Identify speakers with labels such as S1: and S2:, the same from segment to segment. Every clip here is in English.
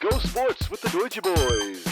S1: Go Sports with the Deutsche Boys.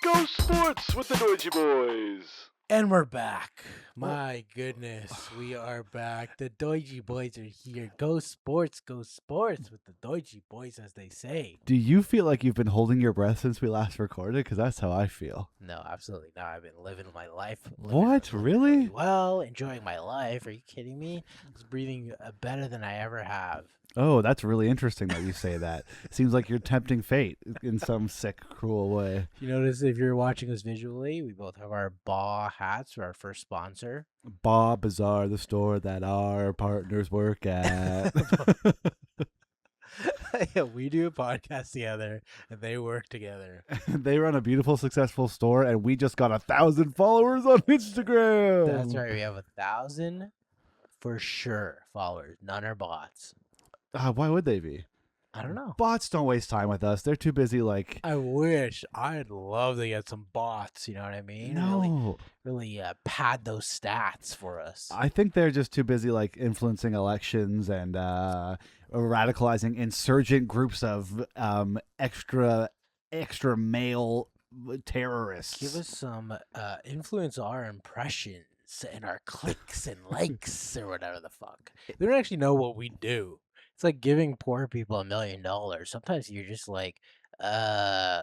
S1: Go Sports with the Deutsche Boys.
S2: And we're back. My goodness, we are back. The Deutsche Boys are here. Go sports with the Deutsche Boys, as they say.
S3: Do you feel like you've been holding your breath since we last recorded? Because that's how I feel.
S2: No, absolutely not. I've been living my life.
S3: What? Really?
S2: Well, enjoying my life. Are you kidding me? I was breathing better than I ever have.
S3: Oh, that's really interesting that you say that. It seems like you're tempting fate in some sick, cruel way.
S2: You notice if you're watching us visually, we both have our BA hats for our first sponsor.
S3: BA Bazaar, the store that our partners work at.
S2: Yeah, we do a podcast together, and they work together.
S3: They run a beautiful, successful store, and we just got 1,000 followers on Instagram.
S2: That's right. We have 1,000 for sure followers. None are bots.
S3: Why would they be?
S2: I don't know.
S3: Bots don't waste time with us. They're too busy, like...
S2: I wish. I'd love to get some bots, you know what I mean?
S3: No.
S2: Really pad those stats for us.
S3: I think they're just too busy, like, influencing elections and radicalizing insurgent groups of extra male terrorists.
S2: Give us some influence our impressions and our clicks and likes or whatever the fuck. They don't actually know what we do. It's like giving poor people $1 million. Sometimes you're just like, yeah,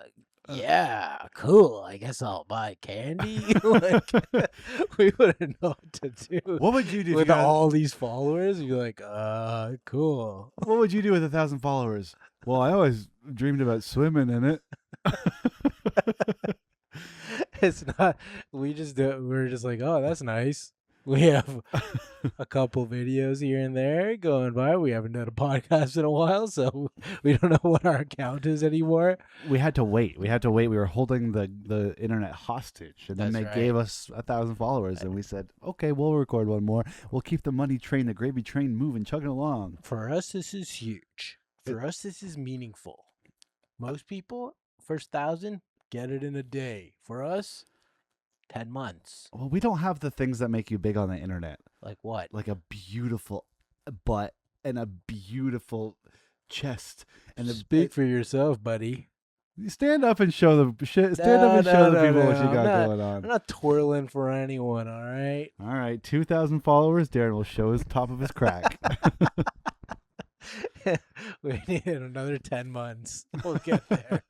S2: cool. I guess I'll buy candy. Like, we wouldn't know what to do.
S3: What would you do
S2: with all these followers? You're like, cool.
S3: What would you do with 1,000 followers? Well, I always dreamed about swimming in it.
S2: It's not. We just do. We're just like, oh, that's nice. We have a couple videos here and there going by. We haven't done a podcast in a while, so we don't know what our account is anymore.
S3: We had to wait. We were holding the internet hostage, and then
S2: That's
S3: they
S2: right.
S3: gave us 1,000 followers, and we said, okay, we'll record one more. We'll keep the money train, the gravy train moving, chugging along.
S2: For us, this is huge. For us, this is meaningful. Most people, first 1,000, get it in a day. For us, 10 months.
S3: Well, we don't have the things that make you big on the internet.
S2: Like what?
S3: Like a beautiful butt and a beautiful chest. And
S2: Speak for yourself, buddy.
S3: Stand up and show the people what you got going on.
S2: I'm not twirling for anyone, all right?
S3: All right, 2,000 followers. Darren will show his top of his crack.
S2: We need another 10 months. We'll get there.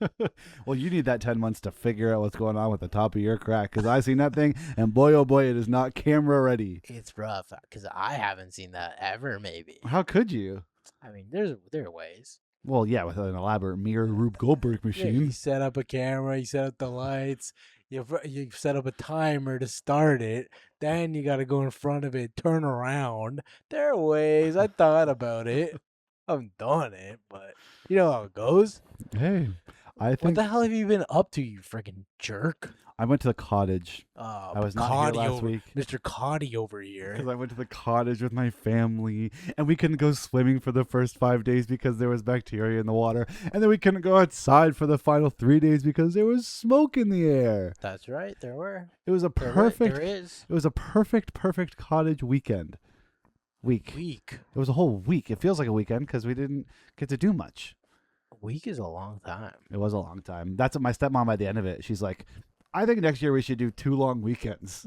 S3: Well, you need that 10 months to figure out what's going on with the top of your crack, because I've seen that thing, and boy, oh boy, it is not camera ready.
S2: It's rough, because I haven't seen that ever, maybe.
S3: How could you?
S2: I mean, there are ways.
S3: Well, yeah, with an elaborate mirror Rube Goldberg
S2: Yeah,
S3: machine.
S2: you set up a camera, you set up the lights, you set up a timer to start it, then you got to go in front of it, turn around. There are ways. I thought about it. I haven't done it, but you know how it goes.
S3: Hey, I
S2: What
S3: think
S2: the hell have you been up to, you freaking jerk?
S3: I went to the cottage.
S2: I
S3: was not here last week.
S2: Mr. Cotty over here.
S3: Because I went to the cottage with my family, and we couldn't go swimming for the first 5 days because there was bacteria in the water, and then we couldn't go outside for the final 3 days because there was smoke in the air.
S2: That's right. There were.
S3: It was a
S2: There
S3: perfect.
S2: is.
S3: It was a perfect cottage weekend. Week. It was a whole week. It feels like a weekend because we didn't get to do much.
S2: A week is a long time.
S3: It was a long time. That's what my stepmom at the end of it. She's like, I think next year we should do 2 long weekends.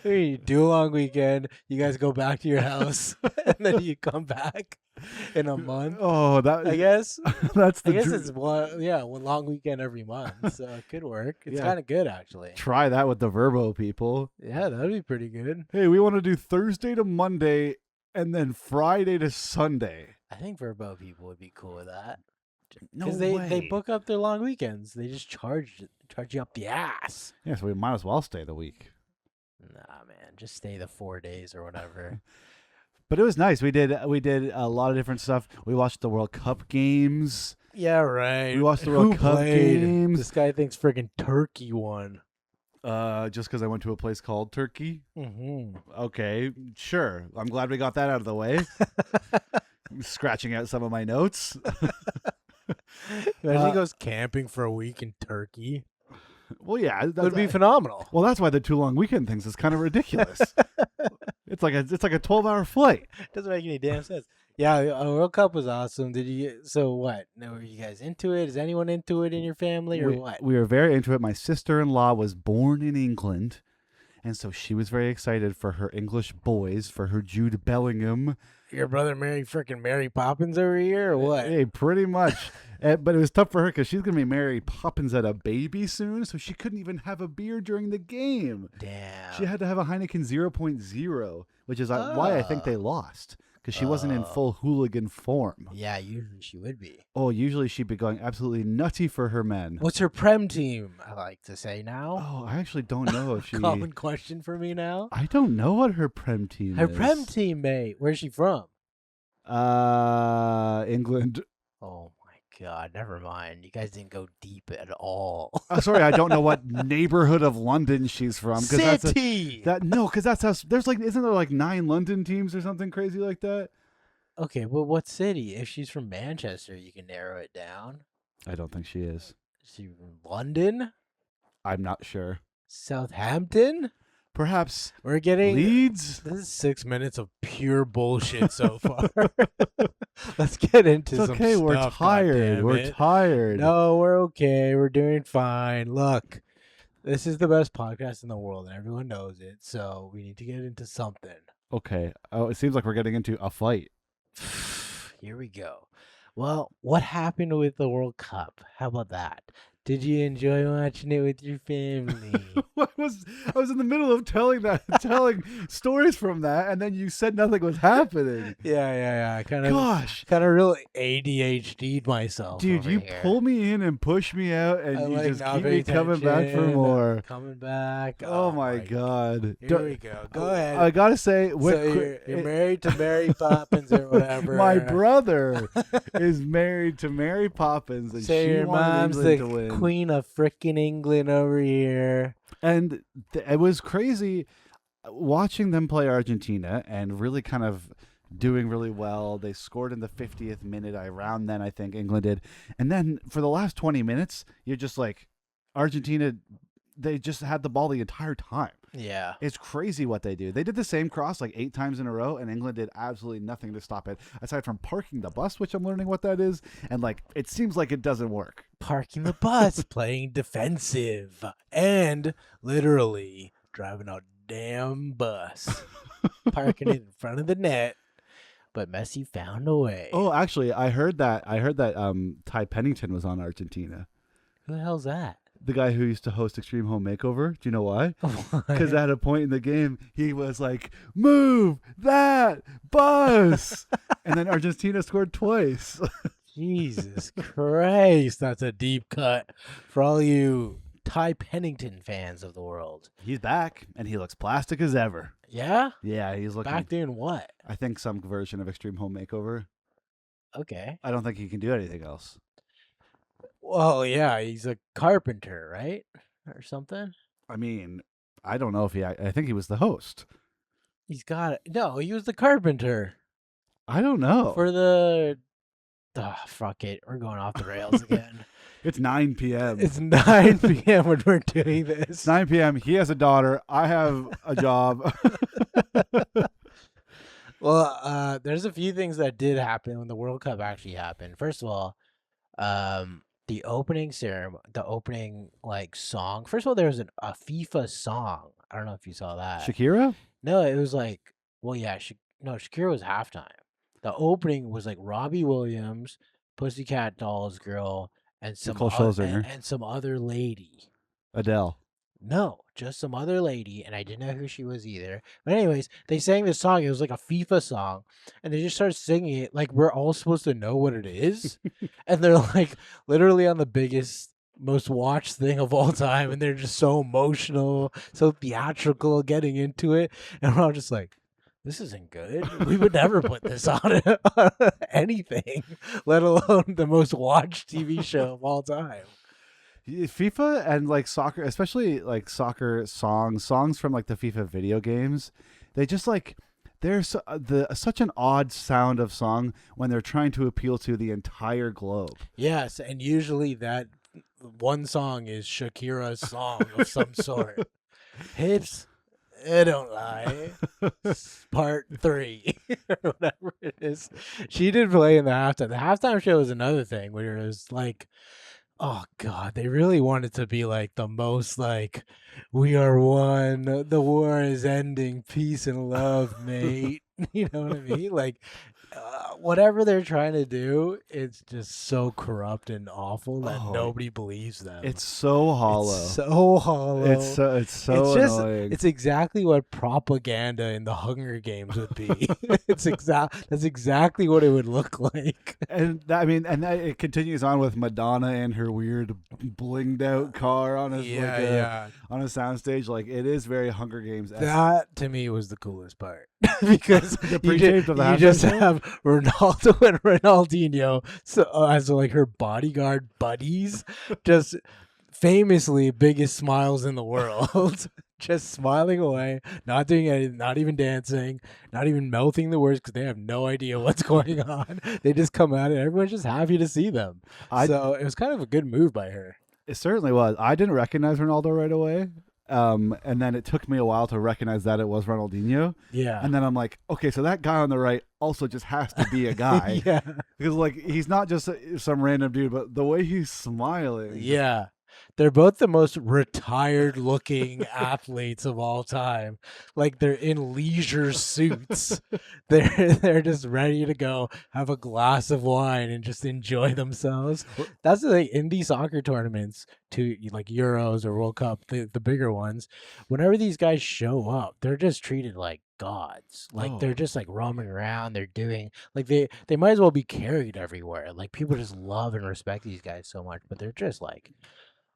S2: You do a long weekend. You guys go back to your house, and then you come back in a month.
S3: Oh, that
S2: I guess.
S3: that's the
S2: I guess
S3: dr-
S2: it's one long weekend every month, so it could work. It's
S3: Yeah.
S2: kind of good, actually.
S3: Try that with the Verbo people.
S2: Yeah, that'd be pretty good.
S3: Hey, we want to do Thursday to Monday and then Friday to Sunday.
S2: I think Verbo people would be cool with that.
S3: No
S2: Because
S3: way.
S2: they book up their long weekends. They just charge you up the ass.
S3: Yeah, so we might as well stay the week.
S2: Nah, man, just stay the 4 days or whatever.
S3: But it was nice. We did a lot of different stuff. We watched the World Cup games.
S2: Yeah, right.
S3: We watched the
S2: Who
S3: World Cup
S2: played?
S3: games.
S2: This guy thinks freaking Turkey won.
S3: Just because I went to a place called Turkey.
S2: Mm-hmm.
S3: Okay, sure. I'm glad we got that out of the way. I'm scratching out some of my notes.
S2: Imagine he goes camping for a week in Turkey.
S3: Well, yeah,
S2: That would be phenomenal.
S3: Well, that's why the 2 long weekend things is kind of ridiculous. It's like a 12-hour flight.
S2: Doesn't make any damn sense. Yeah, World Cup was awesome. Did you? So what? Now, were you guys into it? Is anyone into it in your family or what?
S3: We were very into it. My sister-in-law was born in England, and so she was very excited for her English boys, for her Jude Bellingham.
S2: Your brother married freaking Mary Poppins over here or what?
S3: Hey, pretty much. But it was tough for her because she's gonna be Mary Poppins at a baby soon, so she couldn't even have a beer during the game.
S2: Damn.
S3: She had to have a Heineken 0.0, which is why I think they lost, because she wasn't in full hooligan form.
S2: Yeah, usually she would be.
S3: Oh, usually she'd be going absolutely nutty for her men.
S2: What's her prem team? I like to say now.
S3: Oh, I actually don't know if she.
S2: Common question for me now.
S3: I don't know what her prem team
S2: Her
S3: is.
S2: prem team, mate. Where's she from?
S3: England.
S2: Oh my God, never mind. You guys didn't go deep at all.
S3: Sorry, I don't know what neighborhood of London she's from.
S2: City.
S3: Because that's how there's like, isn't there like 9 London teams or something crazy like that?
S2: Okay, well, what city? If she's from Manchester, you can narrow it down.
S3: I don't think she is.
S2: Is she from London?
S3: I'm not sure.
S2: Southampton?
S3: Perhaps
S2: We're getting
S3: Leeds.
S2: This is 6 minutes of pure bullshit so far. Let's get into
S3: It's
S2: some
S3: okay. We're
S2: stuff,
S3: tired. We're
S2: goddammit.
S3: tired.
S2: No, we're okay. We're doing fine. Look, this is the best podcast in the world, and everyone knows it. So we need to get into something.
S3: Okay. Oh, it seems like we're getting into a fight.
S2: Here we go. Well, what happened with the World Cup? How about that? Did you enjoy watching it with your family?
S3: I was in the middle of telling stories from that, and then you said nothing was happening.
S2: Yeah. Kind
S3: Gosh,
S2: of really ADHD'd myself.
S3: dude,
S2: over
S3: you
S2: here.
S3: pull me in and push me out, and
S2: I
S3: you
S2: like
S3: just
S2: not
S3: keep
S2: paying
S3: me coming back for
S2: attention,
S3: more.
S2: Coming back.
S3: Oh my God!
S2: Here we go. Go ahead.
S3: I gotta say,
S2: So you're married to Mary Poppins or whatever.
S3: my brother is married to Mary Poppins, and
S2: So
S3: she
S2: your
S3: wanted
S2: mom's
S3: England
S2: the
S3: to win.
S2: queen of frickin' England over here.
S3: And it was crazy watching them play Argentina and really kind of doing really well. They scored in the 50th minute. Around then, I think England did. And then for the last 20 minutes, you're just like, Argentina, they just had the ball the entire time.
S2: Yeah.
S3: It's crazy what they do. They did the same cross like 8 times in a row, and England did absolutely nothing to stop it, aside from parking the bus, which I'm learning what that is. And like, it seems like it doesn't work.
S2: Parking the bus, playing defensive, and literally driving a damn bus, parking it in front of the net. But Messi found a way.
S3: Oh, actually, I heard that Ty Pennington was on Argentina.
S2: Who the hell's that?
S3: The guy who used to host Extreme Home Makeover. Do you know why? Because at a point in the game, he was like, "Move that bus," and then Argentina scored twice.
S2: Jesus Christ, that's a deep cut for all you Ty Pennington fans of the world.
S3: He's back, and he looks plastic as ever.
S2: Yeah?
S3: Yeah, he's looking
S2: Back doing what?
S3: I think some version of Extreme Home Makeover.
S2: Okay.
S3: I don't think he can do anything else.
S2: Well, yeah, he's a carpenter, right? Or something?
S3: I mean, I don't know if I think he was the host.
S2: He's got it. No, he was the carpenter
S3: I don't know.
S2: for the. Fuck it. We're going off the rails again.
S3: It's 9 p.m.
S2: It's 9 p.m. when we're doing this.
S3: It's 9 p.m. He has a daughter. I have a job.
S2: Well, there's a few things that did happen when the World Cup actually happened. First of all, the opening ceremony, the opening like song. First of all, there was a FIFA song. I don't know if you saw that.
S3: Shakira?
S2: No, it was like, well, yeah, Shakira was halftime. The opening was like Robbie Williams, Pussycat Dolls girl, and some
S3: Nicole Scherzinger.
S2: and some other lady.
S3: Adele.
S2: No, just some other lady, and I didn't know who she was either. But anyways, they sang this song. It was like a FIFA song, and they just started singing it like we're all supposed to know what it is. And they're like literally on the biggest, most watched thing of all time, and they're just so emotional, so theatrical, getting into it, and we're all just like, this isn't good. We would never put this on anything, let alone the most watched TV show of all time.
S3: FIFA and like soccer, especially like soccer songs from like the FIFA video games, they just like there's such an odd sound of song when they're trying to appeal to the entire globe.
S2: Yes, and usually that one song is Shakira's song of some sort. Hips, Don't lie. Part 3 or whatever it is. She did play in the halftime. The halftime show was another thing where it was like, oh god, they really wanted to be like the most like, we are one, the war is ending, peace and love, mate. You know what I mean? Like, whatever they're trying to do, it's just so corrupt and awful that
S3: Oh,
S2: nobody believes them.
S3: It's so hollow.
S2: It's so hollow.
S3: It's so
S2: just
S3: annoying.
S2: it's exactly what propaganda in the Hunger Games would be. That's exactly what it would look like.
S3: And it continues on with Madonna and her weird blinged out car on a on a soundstage. Like, it is very Hunger Games.
S2: That to me was the coolest part because
S3: The
S2: you
S3: pre-taped of the
S2: you just
S3: halftime show?
S2: have Ronaldo and Ronaldinho as like her bodyguard buddies, just famously biggest smiles in the world. Just smiling away, not doing anything, not even dancing, not even mouthing the words because they have no idea what's going on. They just come out and everyone's just happy to see them. So it was kind of a good move by her.
S3: It certainly was. I didn't recognize Ronaldo right away. And then it took me a while to recognize that it was Ronaldinho.
S2: Yeah.
S3: And then I'm like, okay, so that guy on the right also just has to be a guy.
S2: Yeah.
S3: Because, like, he's not just some random dude, but the way he's smiling.
S2: Yeah. They're both the most retired looking athletes of all time. Like, they're in leisure suits. They're just ready to go have a glass of wine and just enjoy themselves. That's the thing, in these soccer tournaments, to like Euros or World Cup, the bigger ones, whenever these guys show up, they're just treated like gods. Like, they're just like roaming around. They're doing like they might as well be carried everywhere. Like, people just love and respect these guys so much, but they're just like,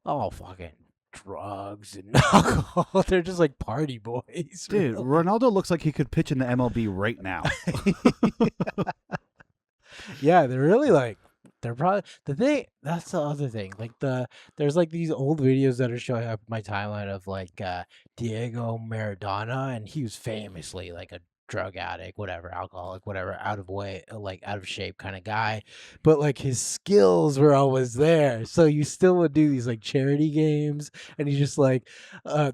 S2: oh, fucking drugs and alcohol. They're just like party boys.
S3: Dude,
S2: really.
S3: Ronaldo looks like he could pitch in the MLB right now.
S2: Yeah, they're really like, they're probably the thing. That's the other thing. Like, there's like these old videos that are showing up my timeline of like Diego Maradona, and he was famously like a drug addict, whatever, alcoholic, whatever, out of shape kind of guy, but like his skills were always there. So you still would do these like charity games, and he's just like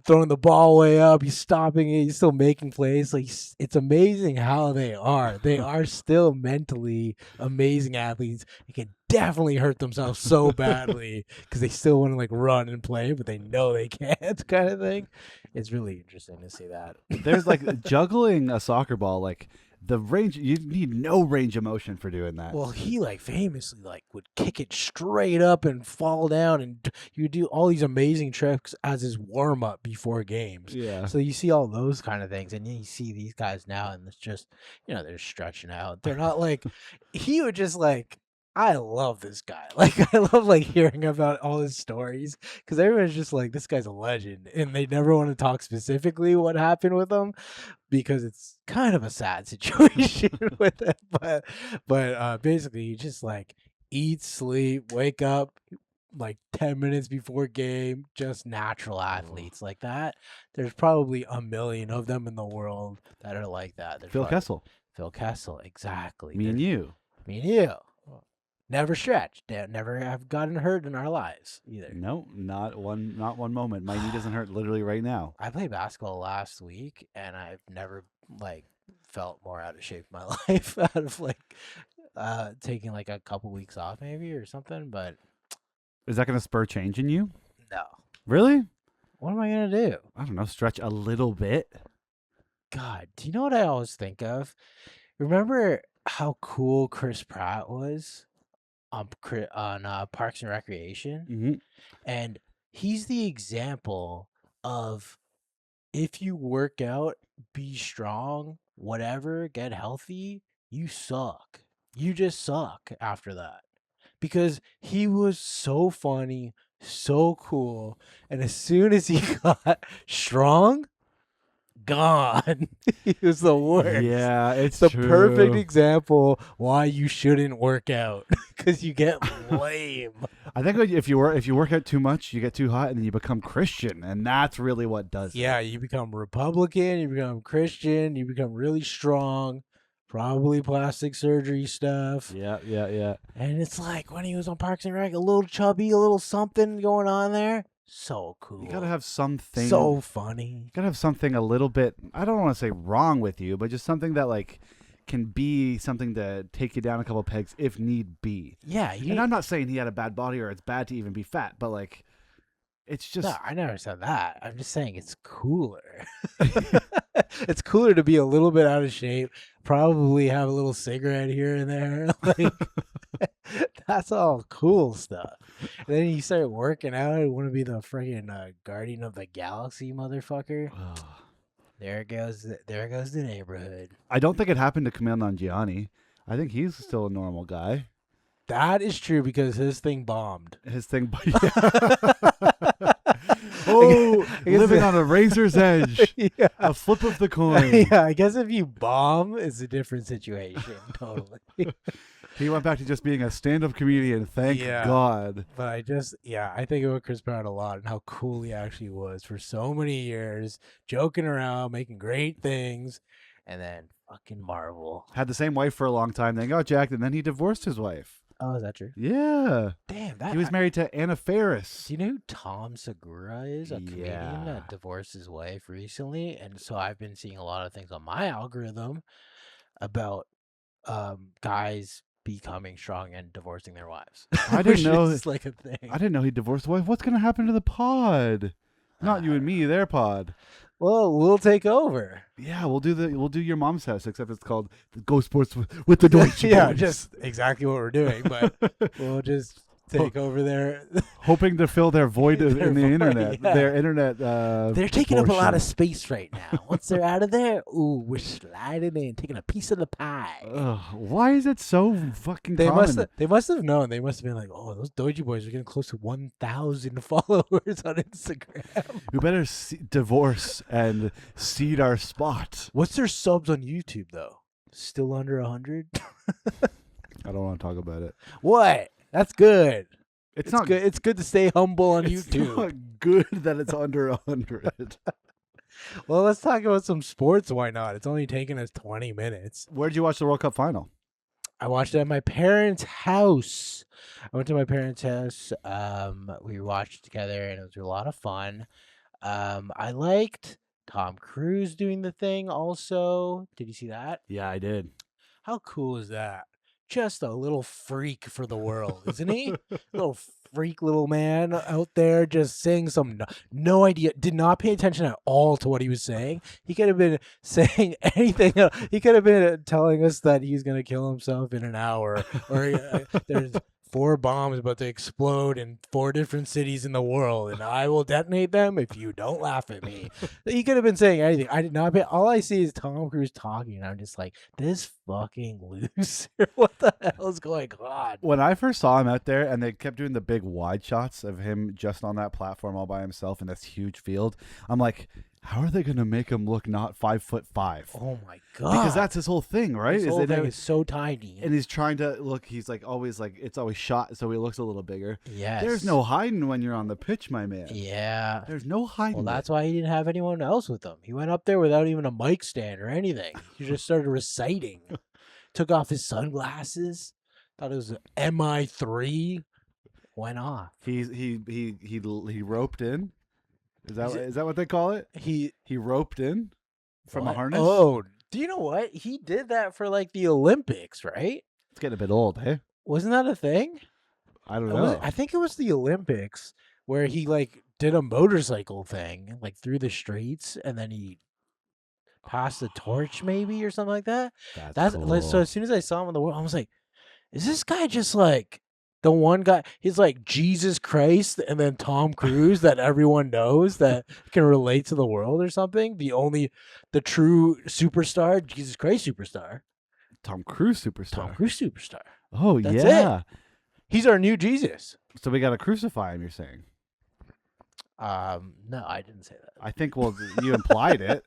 S2: throwing the ball way up, he's stopping it, he's still making plays. Like, it's amazing how they are still mentally amazing athletes. They can definitely hurt themselves so badly because they still want to like run and play, but they know they can't, kind of thing. It's really interesting to see that.
S3: There's like juggling a soccer ball, like the range, you need no range of motion for doing that.
S2: Well, he like famously like would kick it straight up and fall down, and you do all these amazing tricks as his warm up before games.
S3: Yeah.
S2: So you see all those kind of things, and then you see these guys now, and it's just, they're stretching out. They're not like, he would just like, I love this guy. Like, I love like hearing about all his stories because everyone's just like, this guy's a legend, and they never want to talk specifically what happened with him because it's kind of a sad situation with it. But basically, you just like eat, sleep, wake up like 10 minutes before game, just natural athletes like that. There's probably a million of them in the world that are like that. There's
S3: Phil Kessel.
S2: Phil Kessel, exactly.
S3: Me and you.
S2: Me and you. Never stretched. Never have gotten hurt in our lives either.
S3: No, not one moment. My knee doesn't hurt literally right now.
S2: I played basketball last week, and I've never like felt more out of shape in my life out of like taking like a couple weeks off maybe or something. But
S3: Is that going to spur change in you?
S2: no.
S3: Really?
S2: What am I gonna do?
S3: I don't know. Stretch a little bit.
S2: God, do you know what I always think of? Remember how cool Chris Pratt was on Parks and Recreation?
S3: Mm-hmm.
S2: And he's the example of, if you work out, be strong, whatever, get healthy, you suck. You just suck after that. Because he was so funny, so cool, and as soon as he got strong, gone. He was the worst.
S3: Yeah, it's
S2: the
S3: true.
S2: perfect example why you shouldn't work out, because you get lame.
S3: I think if you work out too much, you get too hot, and then you become Christian, and that's really what does it.
S2: Yeah, you become Republican, you become Christian, you become really strong, probably plastic surgery stuff.
S3: Yeah.
S2: And it's like when he was on Parks and Rec, a little chubby, a little something going on there. So cool.
S3: You gotta have something.
S2: So funny.
S3: You gotta have something a little bit. I don't want to say wrong with you, but just something that like can be something to take you down a couple pegs if need be.
S2: Yeah.
S3: And I'm not saying he had a bad body or it's bad to even be fat, but like, it's just.
S2: No, I never said that. I'm just saying it's cooler. It's cooler to be a little bit out of shape, probably have a little cigarette here and there. Like, that's all cool stuff. And then you start working out and want to be the friggin' guardian of the galaxy, motherfucker. There goes the neighborhood.
S3: I don't think it happened to Kumail Nanjiani. I think he's still a normal guy.
S2: That is true because his thing bombed.
S3: His thing. Oh, living on a razor's edge.
S2: Yeah.
S3: A flip of the coin.
S2: Yeah, I guess if you bomb, it's a different situation. Totally.
S3: He went back to just being a stand-up comedian. Thank God.
S2: But I think about Chris Pratt a lot and how cool he actually was for so many years, joking around, making great things, and then fucking Marvel.
S3: Had the same wife for a long time, then got jacked, and then he divorced his wife.
S2: Oh, is that true?
S3: Yeah.
S2: Damn,
S3: He was married to Anna Faris.
S2: Do you know who Tom Segura is? A comedian that divorced his wife recently, and so I've been seeing a lot of things on my algorithm about guys becoming strong and divorcing their wives.
S3: I didn't know
S2: it's like a thing.
S3: I didn't know he divorced the wife. What's gonna happen to the pod? Not you and me, their pod.
S2: Well, we'll take over.
S3: Yeah, we'll do your mom's house, except it's called the Go Sports with the Deutsche
S2: Yeah,
S3: Boys.
S2: just exactly what we're doing, but we'll just take over there.
S3: Hoping to fill their void in the internet.
S2: Yeah.
S3: Their internet.
S2: They're taking up a lot
S3: portion.
S2: of space right now. Once they're out of there, ooh, we're sliding in, taking a piece of the pie.
S3: Ugh, why is it so fucking
S2: They
S3: common?
S2: must have known. They must have been like, oh, those Doji boys are getting close to 1,000 followers on Instagram.
S3: We better divorce and cede our spot.
S2: What's their subs on YouTube though? Still under 100?
S3: I don't want to talk about it.
S2: What? That's good.
S3: It's not
S2: good. It's good to stay humble on
S3: It's
S2: YouTube.
S3: not good that it's under 100.
S2: Well, let's talk about some sports. Why not? It's only taken us 20 minutes.
S3: Where'd you watch the World Cup final?
S2: I watched it at my parents' house. I went to my parents' house. We watched it together, and it was a lot of fun. I liked Tom Cruise doing the thing also. Did you see that?
S3: Yeah, I did.
S2: How cool is that? Just a little freak for the world, isn't he? Little freak little man out there just saying some no idea, did not pay attention at all to what he was saying. He could have been saying anything. He could have been telling us that he's going to kill himself in an hour, or there's 4 bombs about to explode in 4 different cities in the world, and I will detonate them if you don't laugh at me. He could have been saying anything. I did not pay. All I see is Tom Cruise talking, and I'm just like, this fucking loser. What the hell is going on?
S3: When I first saw him out there and they kept doing the big wide shots of him just on that platform all by himself in this huge field, I'm like, how are they going to make him look not 5'5"?
S2: Oh my god!
S3: Because that's his whole thing, right?
S2: His whole thing is so tiny,
S3: and he's trying to look. He's like always like it's always shot, so he looks a little bigger.
S2: yes.
S3: There's no hiding when you're on the pitch, my man.
S2: Yeah.
S3: There's no hiding.
S2: Well, that's why he didn't have anyone else with him. He went up there without even a mic stand or anything. He just started reciting. Took off his sunglasses. Thought it was an MI3. Went off.
S3: He roped in. Is that what they call it?
S2: He
S3: roped in from a
S2: what?
S3: harness.
S2: Oh, do you know what? He did that for like the Olympics, right?
S3: It's getting a bit old, hey?
S2: Wasn't that a thing?
S3: I don't know.
S2: I think it was the Olympics where he like did a motorcycle thing like through the streets, and then he passed the torch maybe or something like that. That's
S3: cool.
S2: like, so as soon as I saw him in the world, I was like, is this guy just like the one guy? He's like Jesus Christ and then Tom Cruise that everyone knows that can relate to the world or something. The true superstar, Jesus Christ superstar.
S3: Tom Cruise superstar.
S2: Tom Cruise superstar.
S3: Oh,
S2: That's
S3: yeah.
S2: He's our new Jesus.
S3: So we got to crucify him, you're saying?
S2: No, I didn't say that.
S3: I think, well, you implied it.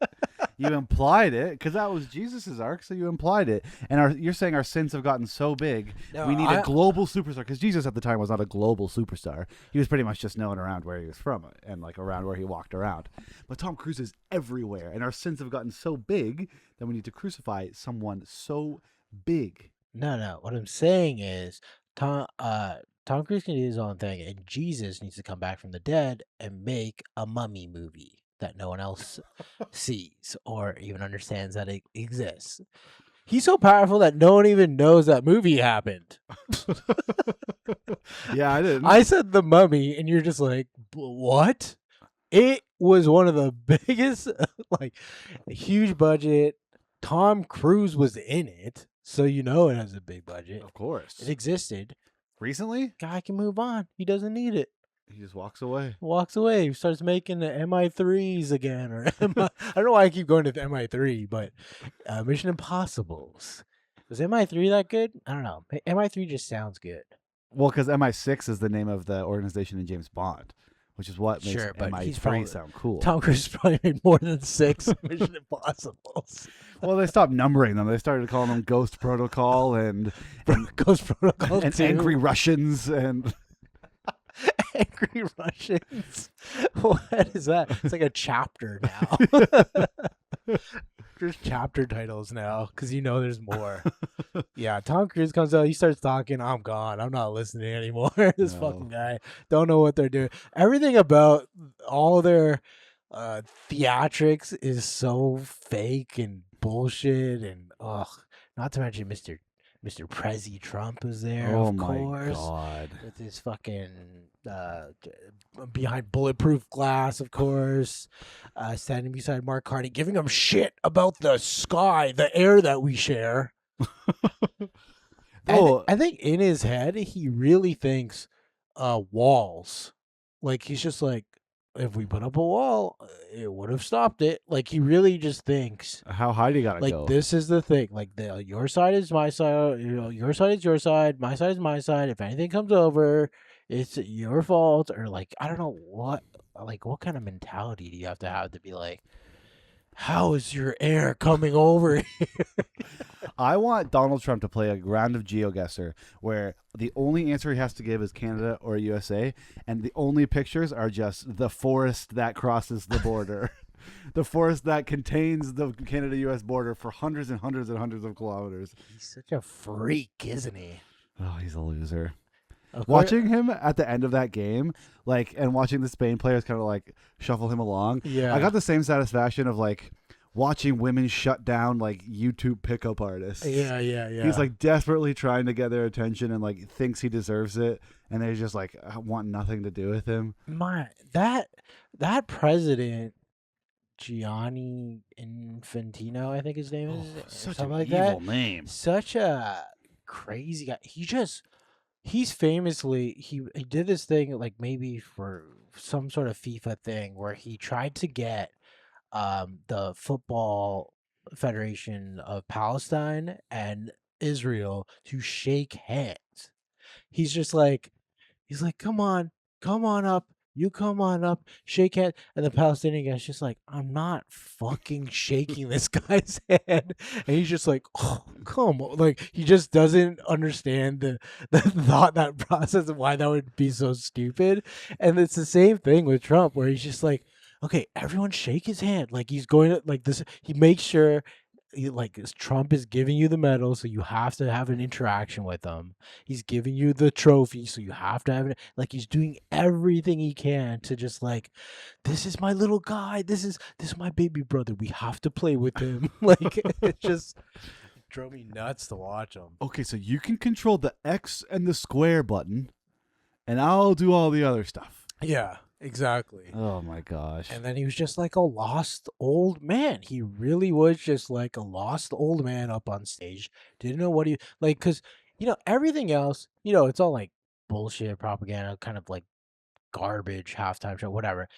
S3: You implied it because that was Jesus's arc, so you implied it. And you're saying our sins have gotten so big,
S2: No,
S3: we need a global superstar. Because Jesus at the time was not a global superstar. He was pretty much just known around where he was from and like around where he walked around. But Tom Cruise is everywhere, and our sins have gotten so big that we need to crucify someone so big.
S2: No. What I'm saying is Tom Tom Cruise can do his own thing, and Jesus needs to come back from the dead and make a mummy movie that no one else sees or even understands that it exists. He's so powerful that no one even knows that movie happened.
S3: Yeah, I didn't.
S2: I said The Mummy, and you're just like, what? It was one of the biggest, like, huge budget. Tom Cruise was in it, so you know it has a big budget.
S3: Of course.
S2: It existed.
S3: Recently,
S2: Guy can move on. He doesn't need it.
S3: he just walks away.
S2: Walks away. He starts making the MI3s again, or I don't know why I keep going to the MI3, but Mission Impossibles. Was MI3 that good? I don't know. MI3 just sounds good.
S3: Well, because MI6 is the name of the organization in James Bond, which is what makes
S2: Sure, but he's
S3: MI3
S2: probably-
S3: sound cool.
S2: Tom Cruise probably made more than 6 Mission Impossibles.
S3: Well, they stopped numbering them. They started calling them Ghost Protocol and
S2: Ghost Protocol
S3: and
S2: 2.
S3: Angry Russians and
S2: Angry Russians. What is that? It's like a chapter now. There's chapter titles now because you know there's more. Yeah, Tom Cruise comes out. He starts talking. I'm gone. I'm not listening anymore. This
S3: No.
S2: fucking guy don't know what they're doing. Everything about all their theatrics is so fake and bullshit. And not to mention Mr. Prezi Trump is there.
S3: oh
S2: of
S3: my
S2: course.
S3: god.
S2: With his fucking behind bulletproof glass, of course, standing beside Mark Carney, giving him shit about the sky, the air that we share.
S3: Oh.
S2: I think in his head, he really thinks walls. Like, he's just like, if we put up a wall, it would have stopped it. Like, he really just thinks,
S3: How high do you gotta
S2: like,
S3: go?
S2: this is the thing. Like, your side is my side. Your side is your side. My side is my side. If anything comes over, it's your fault. Or, like, I don't know what. Like, what kind of mentality do you have to be like, how is your air coming over here?
S3: I want Donald Trump to play a round of GeoGuessr where the only answer he has to give is Canada or USA, and the only pictures are just the forest that crosses the border. The forest that contains the Canada-US border for hundreds and hundreds and hundreds of kilometers.
S2: He's such a freak, isn't he?
S3: Oh, he's a loser.
S2: Of course-
S3: Watching him at the end of that game, like, and watching the Spain players kind of like shuffle him along,
S2: Yeah.
S3: I got the same satisfaction of like watching women shut down like YouTube pickup artists.
S2: Yeah.
S3: He's like desperately trying to get their attention and like thinks he deserves it, and they just like want nothing to do with him.
S2: That president, Gianni Infantino, I think his name is, or
S3: Such
S2: something
S3: an
S2: like
S3: evil
S2: that.
S3: name.
S2: Such a crazy guy. He's famously he did this thing like maybe for some sort of FIFA thing where he tried to get the Football Federation of Palestine and Israel to shake hands. He's like, come on up. You come on up, shake hands. And the Palestinian guy's just like, I'm not fucking shaking this guy's hand. And he's just like, oh, come on. Like, he just doesn't understand the that process of why that would be so stupid. And it's the same thing with Trump, where he's just like, okay, everyone shake his hand. Like, he's going to, like, this, he makes sure, Trump is giving you the medal, so you have to have an interaction with him. He's giving you the trophy, so you have to have it. Like, he's doing everything he can to just like, this is my little guy. This is my baby brother. We have to play with him. Like, it just drove me nuts to watch him.
S3: Okay, so you can control the X and the square button, and I'll do all the other stuff.
S2: Yeah, exactly.
S3: Oh my gosh.
S2: And then he was just like a lost old man. He really was just like a lost old man up on stage. Didn't know what he like, because everything else, it's all like bullshit propaganda, kind of like garbage halftime show, whatever.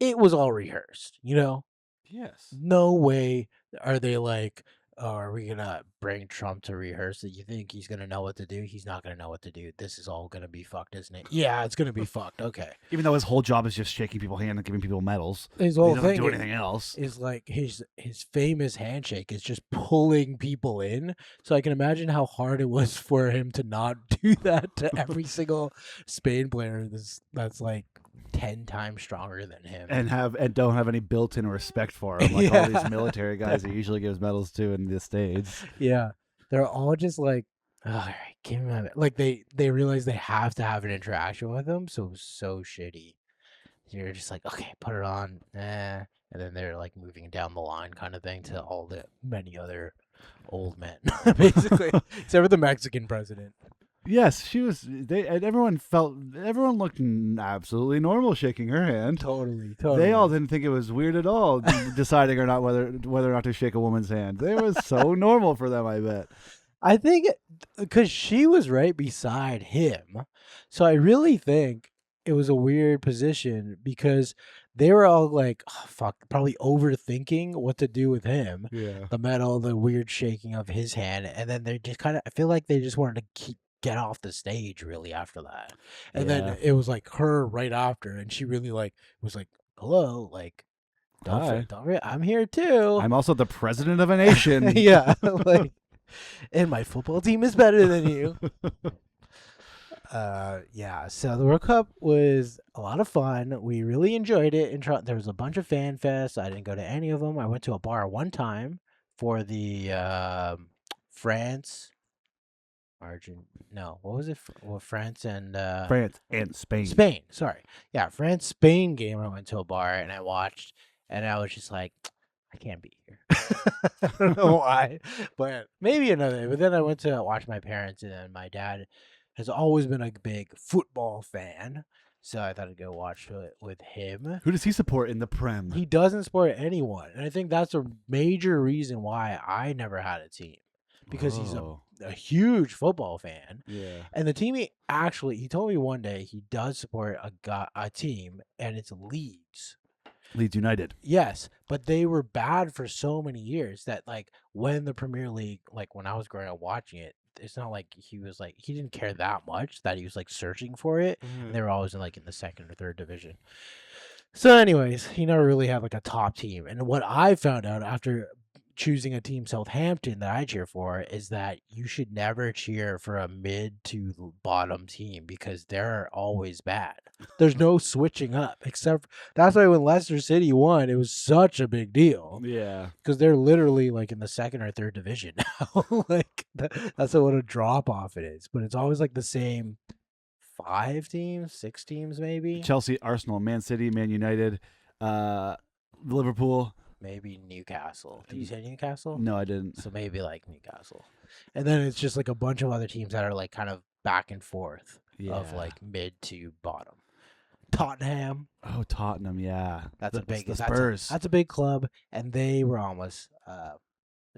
S2: It was all rehearsed.
S3: Yes.
S2: No way are they like, oh, are we gonna bring Trump to rehearse it? You think he's gonna know what to do? He's not gonna know what to do. This is all gonna be fucked, isn't it? Yeah, it's gonna be fucked. Okay.
S3: Even though his whole job is just shaking people's hand and giving people medals.
S2: His
S3: He
S2: whole
S3: doesn't
S2: thing
S3: do anything else.
S2: is like his famous handshake is just pulling people in. So I can imagine how hard it was for him to not do that to every single Spain player that's like 10 times stronger than him.
S3: And don't have any built-in respect for him, like all
S2: Yeah.
S3: these military guys he usually gives medals to in the States.
S2: Yeah. They're all just like, all right, Give him like they realize they have to have an interaction with him, so it was so shitty. You're just like, okay, put it on, and then they're like moving down the line, kind of thing, to all the many other old men, basically, except for the Mexican president.
S3: Yes, she was. And everyone looked absolutely normal shaking her hand.
S2: Totally.
S3: They all didn't think it was weird at all, deciding or not whether or not to shake a woman's hand. It was so normal for them, I bet.
S2: I think because she was right beside him, so I really think it was a weird position because they were all like, oh, fuck, probably overthinking what to do with him.
S3: Yeah.
S2: The medal, the weird shaking of his hand, and then they just kind of, I feel like they just wanted to get off the stage really after that, and
S3: Yeah.
S2: then it was like her right after, and she really like was like, hello, like,
S3: Hi.
S2: I'm here too.
S3: I'm also the president of a nation.
S2: Yeah, like. And my football team is better than you. Yeah. So the World Cup was a lot of fun. We really enjoyed it. There was a bunch of fan fests. I didn't go to any of them. I went to a bar one time for the France, No, what was it? Well, France and
S3: France and Spain.
S2: Spain. Sorry. Yeah, France Spain game. I went to a bar and I watched, and I was just like, I can't be here. I don't know why, but maybe another day. But then I went to watch my parents, and then my dad has always been a big football fan, so I thought I'd go watch it with him.
S3: Who does he support in the Prem?
S2: He doesn't support anyone, and I think that's a major reason why I never had a team, because he's a huge football fan.
S3: Yeah.
S2: And the team he told me one day he does support a team, and it's Leeds.
S3: Leeds United.
S2: Yes, but they were bad for so many years that, like, when the Premier League, like when I was growing up watching it, it's not like he didn't care that much that he was like searching for it. And they were always in the second or third division. So, anyways, he never really had like a top team. And what I found out after choosing a team, Southampton, that I cheer for, is that you should never cheer for a mid to bottom team because they're always bad. There's no switching up, except that's why when Leicester City won, it was such a big deal.
S3: Yeah.
S2: Because they're literally like in the second or third division now. Like that's what a drop off it is. But it's always like the same 5 teams, 6 teams maybe.
S3: Chelsea, Arsenal, Man City, Man United, Liverpool.
S2: Maybe Newcastle. Did you say Newcastle?
S3: No, I didn't.
S2: So maybe like Newcastle. And then it's just like a bunch of other teams that are like kind of back and forth of like mid to bottom. Tottenham.
S3: Oh, Tottenham, yeah.
S2: That's a big
S3: the Spurs.
S2: That's a big club, and they were almost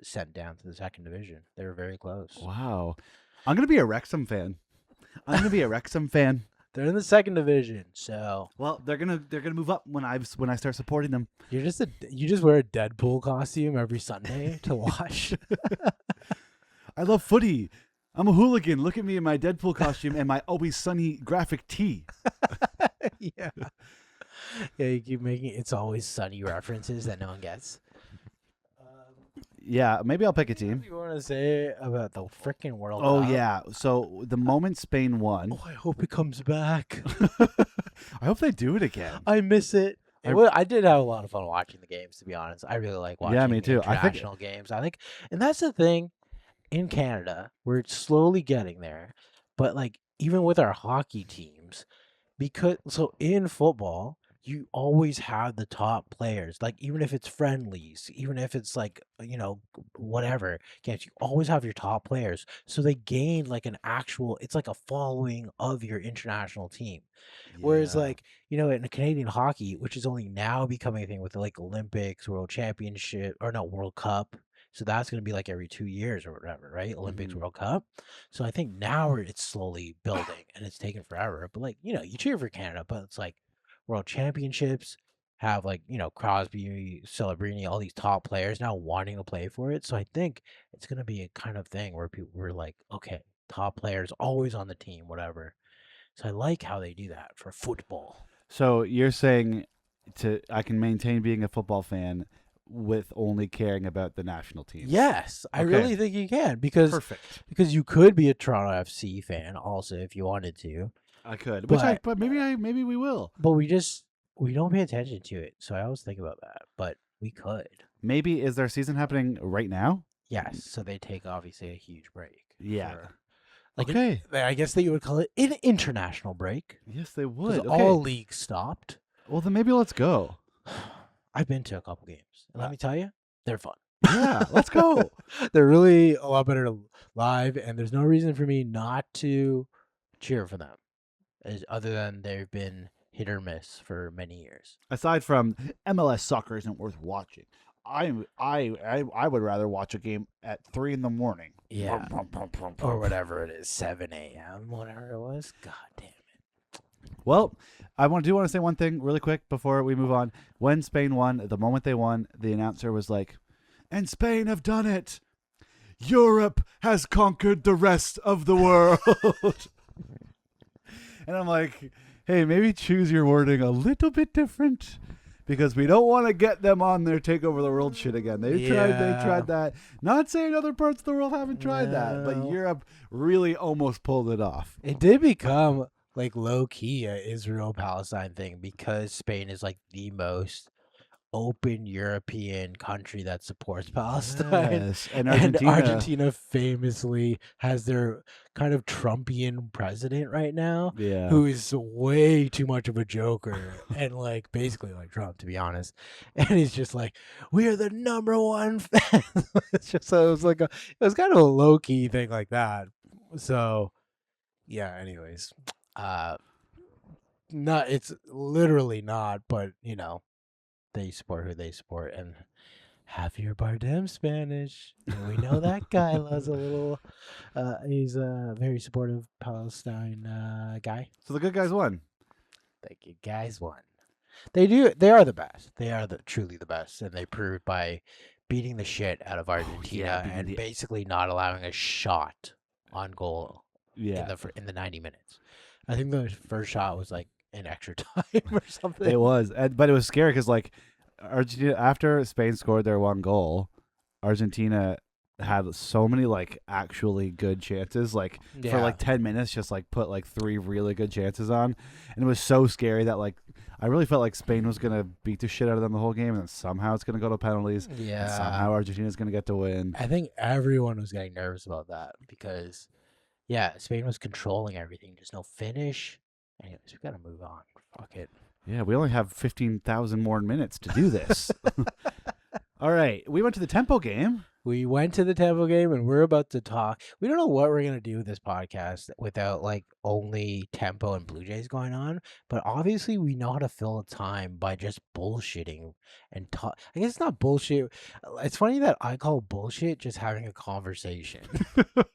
S2: sent down to the second division. They were very close.
S3: Wow. I'm going to be a Wrexham fan.
S2: They're in the second division, so
S3: Well, they're gonna move up when I start supporting them.
S2: you just wear a Deadpool costume every Sunday to watch.
S3: I love footy. I'm a hooligan. Look at me in my Deadpool costume and my Always Sunny graphic tee.
S2: Yeah. Yeah, you keep making It's Always Sunny references that no one gets.
S3: Yeah, maybe I'll pick a
S2: What
S3: team.
S2: do you want to say about the freaking World
S3: Oh
S2: Cup?
S3: yeah. So the moment Spain won,
S2: Oh, I hope it comes back.
S3: I hope they do it again.
S2: I miss it. I did have a lot of fun watching the games, to be honest. I really like watching
S3: me too. I think-
S2: international games. I think, and that's the thing, in Canada, we're slowly getting there. But like even with our hockey teams, in football, you always have the top players. Like even if it's friendlies, even if it's like whatever games, you always have your top players. So they gain like it's like a following of your international team. Whereas
S3: Yeah.
S2: like in Canadian hockey, which is only now becoming a thing with like Olympics, World Championship, or no, World Cup. So that's going to be like every 2 years or whatever, right? Olympics,
S3: Mhm.
S2: World Cup. So I think now it's slowly building, and it's taken forever. But like you cheer for Canada, but it's like World Championships have like Crosby, Celebrini, all these top players now wanting to play for it. So I think it's going to be a kind of thing where people were like, okay, top players always on the team, whatever. So I like how they do that for football.
S3: So you're saying I can maintain being a football fan with only caring about the national team.
S2: Yes, I
S3: Okay.
S2: really think you can because you could be a Toronto FC fan also if you wanted to,
S3: I could,
S2: But-
S3: but maybe we will.
S2: but we don't pay attention to it. So I always think about that, but we could.
S3: Maybe is their season happening right now?
S2: Yes, so they take obviously a huge break.
S3: Yeah.
S2: Like
S3: Okay.
S2: I guess that you would call it an international break.
S3: Yes, they
S2: 'Cause
S3: would. Okay.
S2: all leagues stopped.
S3: Well, then maybe let's go.
S2: I've been to a couple games. And let me tell you, they're fun.
S3: Yeah, let's go.
S2: They're really a lot better live, and there's no reason for me not to cheer for them, other than they've been hit or miss for many years.
S3: Aside from MLS soccer isn't worth watching. I would rather watch a game at 3 a.m.
S2: Yeah. Or whatever it is, 7 a.m., whatever it was. God damn it.
S3: Well, I want to say one thing really quick before we move on. When Spain won, the moment they won, the announcer was like, "And Spain have done it. Europe has conquered the rest of the world." And I'm like, hey, maybe choose your wording a little bit different, because we don't want to get them on their take over the world shit again. They tried that. Not saying other parts of the world haven't tried that, but Europe really almost pulled it off.
S2: It did become like low key a Israel-Palestine thing, because Spain is like the most open European country that supports Palestine.
S3: Yes. And
S2: And
S3: Argentina.
S2: Argentina famously has their kind of Trumpian president right now,
S3: Yeah.
S2: who is way too much of a joker and like basically like Trump, to be honest. And he's just like, "We are the #1 fans." It's just so it was kind of a low key thing like that. So yeah. Anyways, not it's literally not, but you know, they support who they support, and Javier Bardem Spanish, and we know that guy loves a little. He's a very supportive Palestine guy.
S3: So the good guys won.
S2: The good guys won. They are the best. They are truly the best, and they proved by beating the shit out of Argentina and basically not allowing a shot on goal.
S3: Yeah.
S2: In the 90 minutes. I think the first shot was like in extra time or something.
S3: It was, but it was scary because like Argentina, after Spain scored their one goal, Argentina had so many like actually good chances, like for like 10 minutes, just like put like 3 really good chances on, and it was so scary that like I really felt like Spain was gonna beat the shit out of them the whole game, and then somehow it's gonna go to penalties.
S2: Yeah,
S3: and somehow Argentina's gonna get to win.
S2: I think everyone was getting nervous about that because, yeah, Spain was controlling everything, just no finish. Anyways, we gotta move on. Fuck it.
S3: Yeah, we only have 15,000 more minutes to do this. All right, we went to the Tempo game.
S2: We went to the Tempo game, and we're about to talk. We don't know what we're going to do with this podcast without like only Tempo and Blue Jays going on, but obviously we know how to fill the time by just bullshitting and talk. I guess it's not bullshit. It's funny that I call bullshit just having a conversation.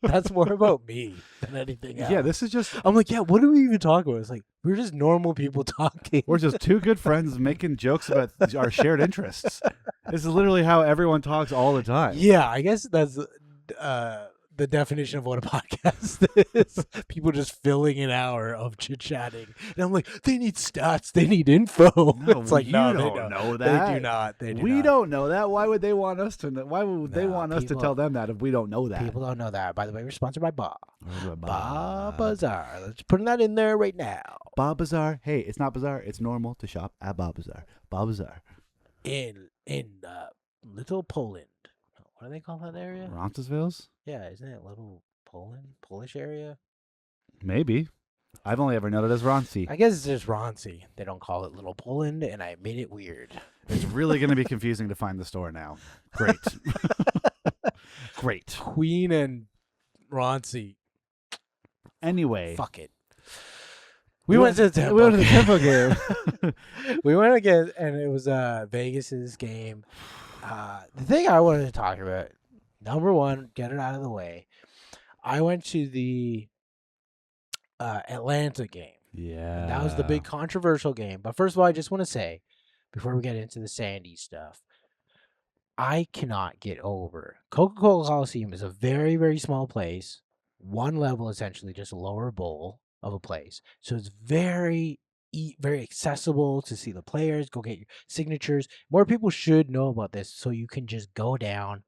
S2: That's more about me than anything else.
S3: Yeah, this is just,
S2: I'm like, yeah, what do we even talk about? It's like, we're just normal people talking.
S3: we're just two good friends making jokes about our shared interests. This is literally how everyone talks all the time.
S2: Yeah, I guess that's the definition of what a podcast is. People just filling an hour of chit-chatting. And I'm like, they need stats. They need info.
S3: No,
S2: it's like,
S3: you
S2: no,
S3: don't
S2: they don't
S3: know that.
S2: They do not. They do
S3: We
S2: not.
S3: don't know that. Why would they want us to know? Why would they
S2: No,
S3: want us to tell them that if we don't know that?
S2: People don't know that. By the way, we're sponsored by Ba Bazaar. Let's put that in there right now.
S3: Ba Bazaar. Hey, it's not bizarre. It's normal to shop at Ba Bazaar. Ba Bazaar.
S2: In Little Poland. What do they call that area?
S3: Roncesvalles?
S2: Yeah, isn't it Little Poland? Polish area?
S3: Maybe. I've only ever known it as Ronci.
S2: I guess it's just Ronci. They don't call it Little Poland, and I made it weird.
S3: It's really going to be confusing to find the store now. Great. Great.
S2: Queen and Ronci.
S3: Anyway.
S2: Fuck it. We went to the Tempo.
S3: We went to the Tempo game.
S2: We went again, and it was Vegas's game. The thing I wanted to talk about, number one, get it out of the way. I went to the Atlanta game.
S3: Yeah.
S2: That was the big controversial game. But first of all, I just want to say, before we get into the Sandy stuff, I cannot get over Coca-Cola Coliseum is a very, very small place. One level, essentially, just a lower bowl of a place. So it's very accessible to see the players, go get your signatures. More people should know about this so you can just go down,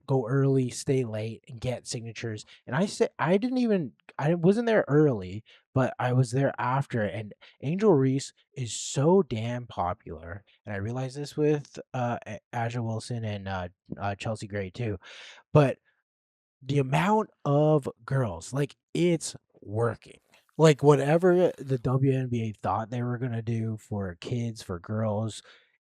S2: go early, stay late, and get signatures. And I wasn't there early, but I was there after, and Angel Reese is so damn popular. And I realized this with Aja Wilson and Chelsea Gray too. But the amount of girls, like, it's working. Like, whatever the WNBA thought they were gonna do for kids, for girls,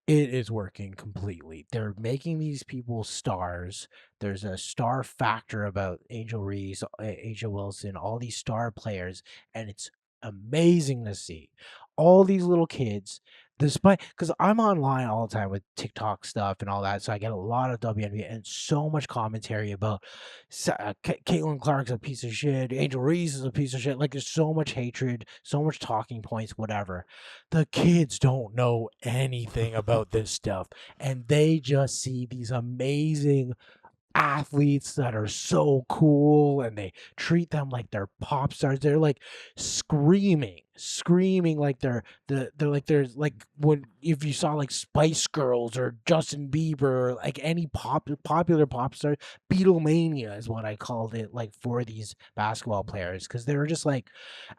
S2: it is working completely. They're making these people stars. There's a star factor about Angel Reese, Asia Wilson, all these star players, and it's amazing to see all these little kids. Despite, because I'm online all the time with TikTok stuff and all that, so I get a lot of WNBA and so much commentary about Caitlin Clark's a piece of shit, Angel Reese is a piece of shit. Like, there's so much hatred, so much talking points, whatever. The kids don't know anything about this stuff, and they just see these amazing athletes that are so cool, and they treat them like they're pop stars. They're like screaming like they're like, there's like, when if you saw like Spice Girls or Justin Bieber or like any popular pop star, Beatlemania is what I called it, like, for these basketball players, because they were just like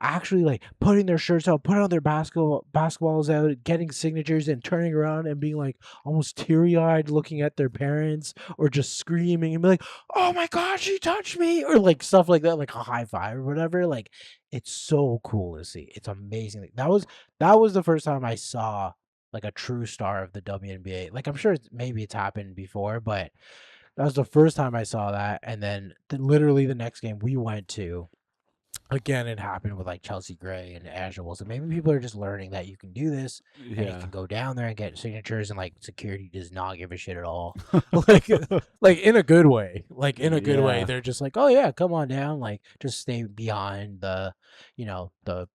S2: actually like putting their shirts out, putting on their basketballs out, getting signatures, and turning around and being like almost teary-eyed looking at their parents, or just screaming and be like, "Oh my god, she touched me," or like stuff like that, like a high five or whatever. Like, it's so cool to see. It's amazing. That was the first time I saw like a true star of the WNBA. Like, I'm sure maybe it's happened before, but that was the first time I saw that. And then literally the next game we went to, again, it happened with like Chelsea Gray and Asia Wilson. Maybe people are just learning that you can do this, and you can go down there and get signatures, and like security does not give a shit at all. like, like in a good way. Like, in a good way,
S3: Yeah.
S2: they're just like, "Oh yeah, come on down. Like, just stay behind the, the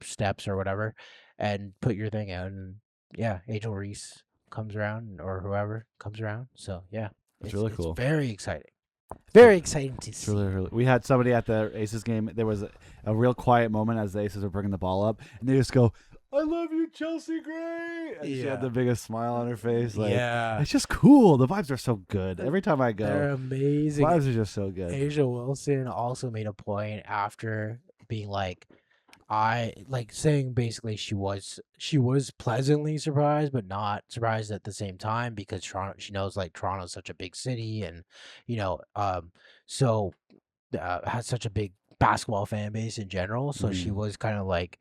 S2: steps or whatever, and put your thing out." And yeah, Angel Reese comes around, or whoever comes around. So yeah,
S3: It's really cool.
S2: It's very exciting. Very exciting to see.
S3: Really. We had somebody at the Aces game. There was a real quiet moment as the Aces were bringing the ball up, and they just go, "I love you, Chelsea Gray." And she had the biggest smile on her face. Like, it's just cool. The vibes are so good. Every time I go,
S2: they're amazing.
S3: vibes are just so good.
S2: Asia Wilson also made a point after being like, saying basically she was pleasantly surprised, but not surprised at the same time, because Toronto, she knows like Toronto's such a big city, and so has such a big basketball fan base in general. So she was kind of like,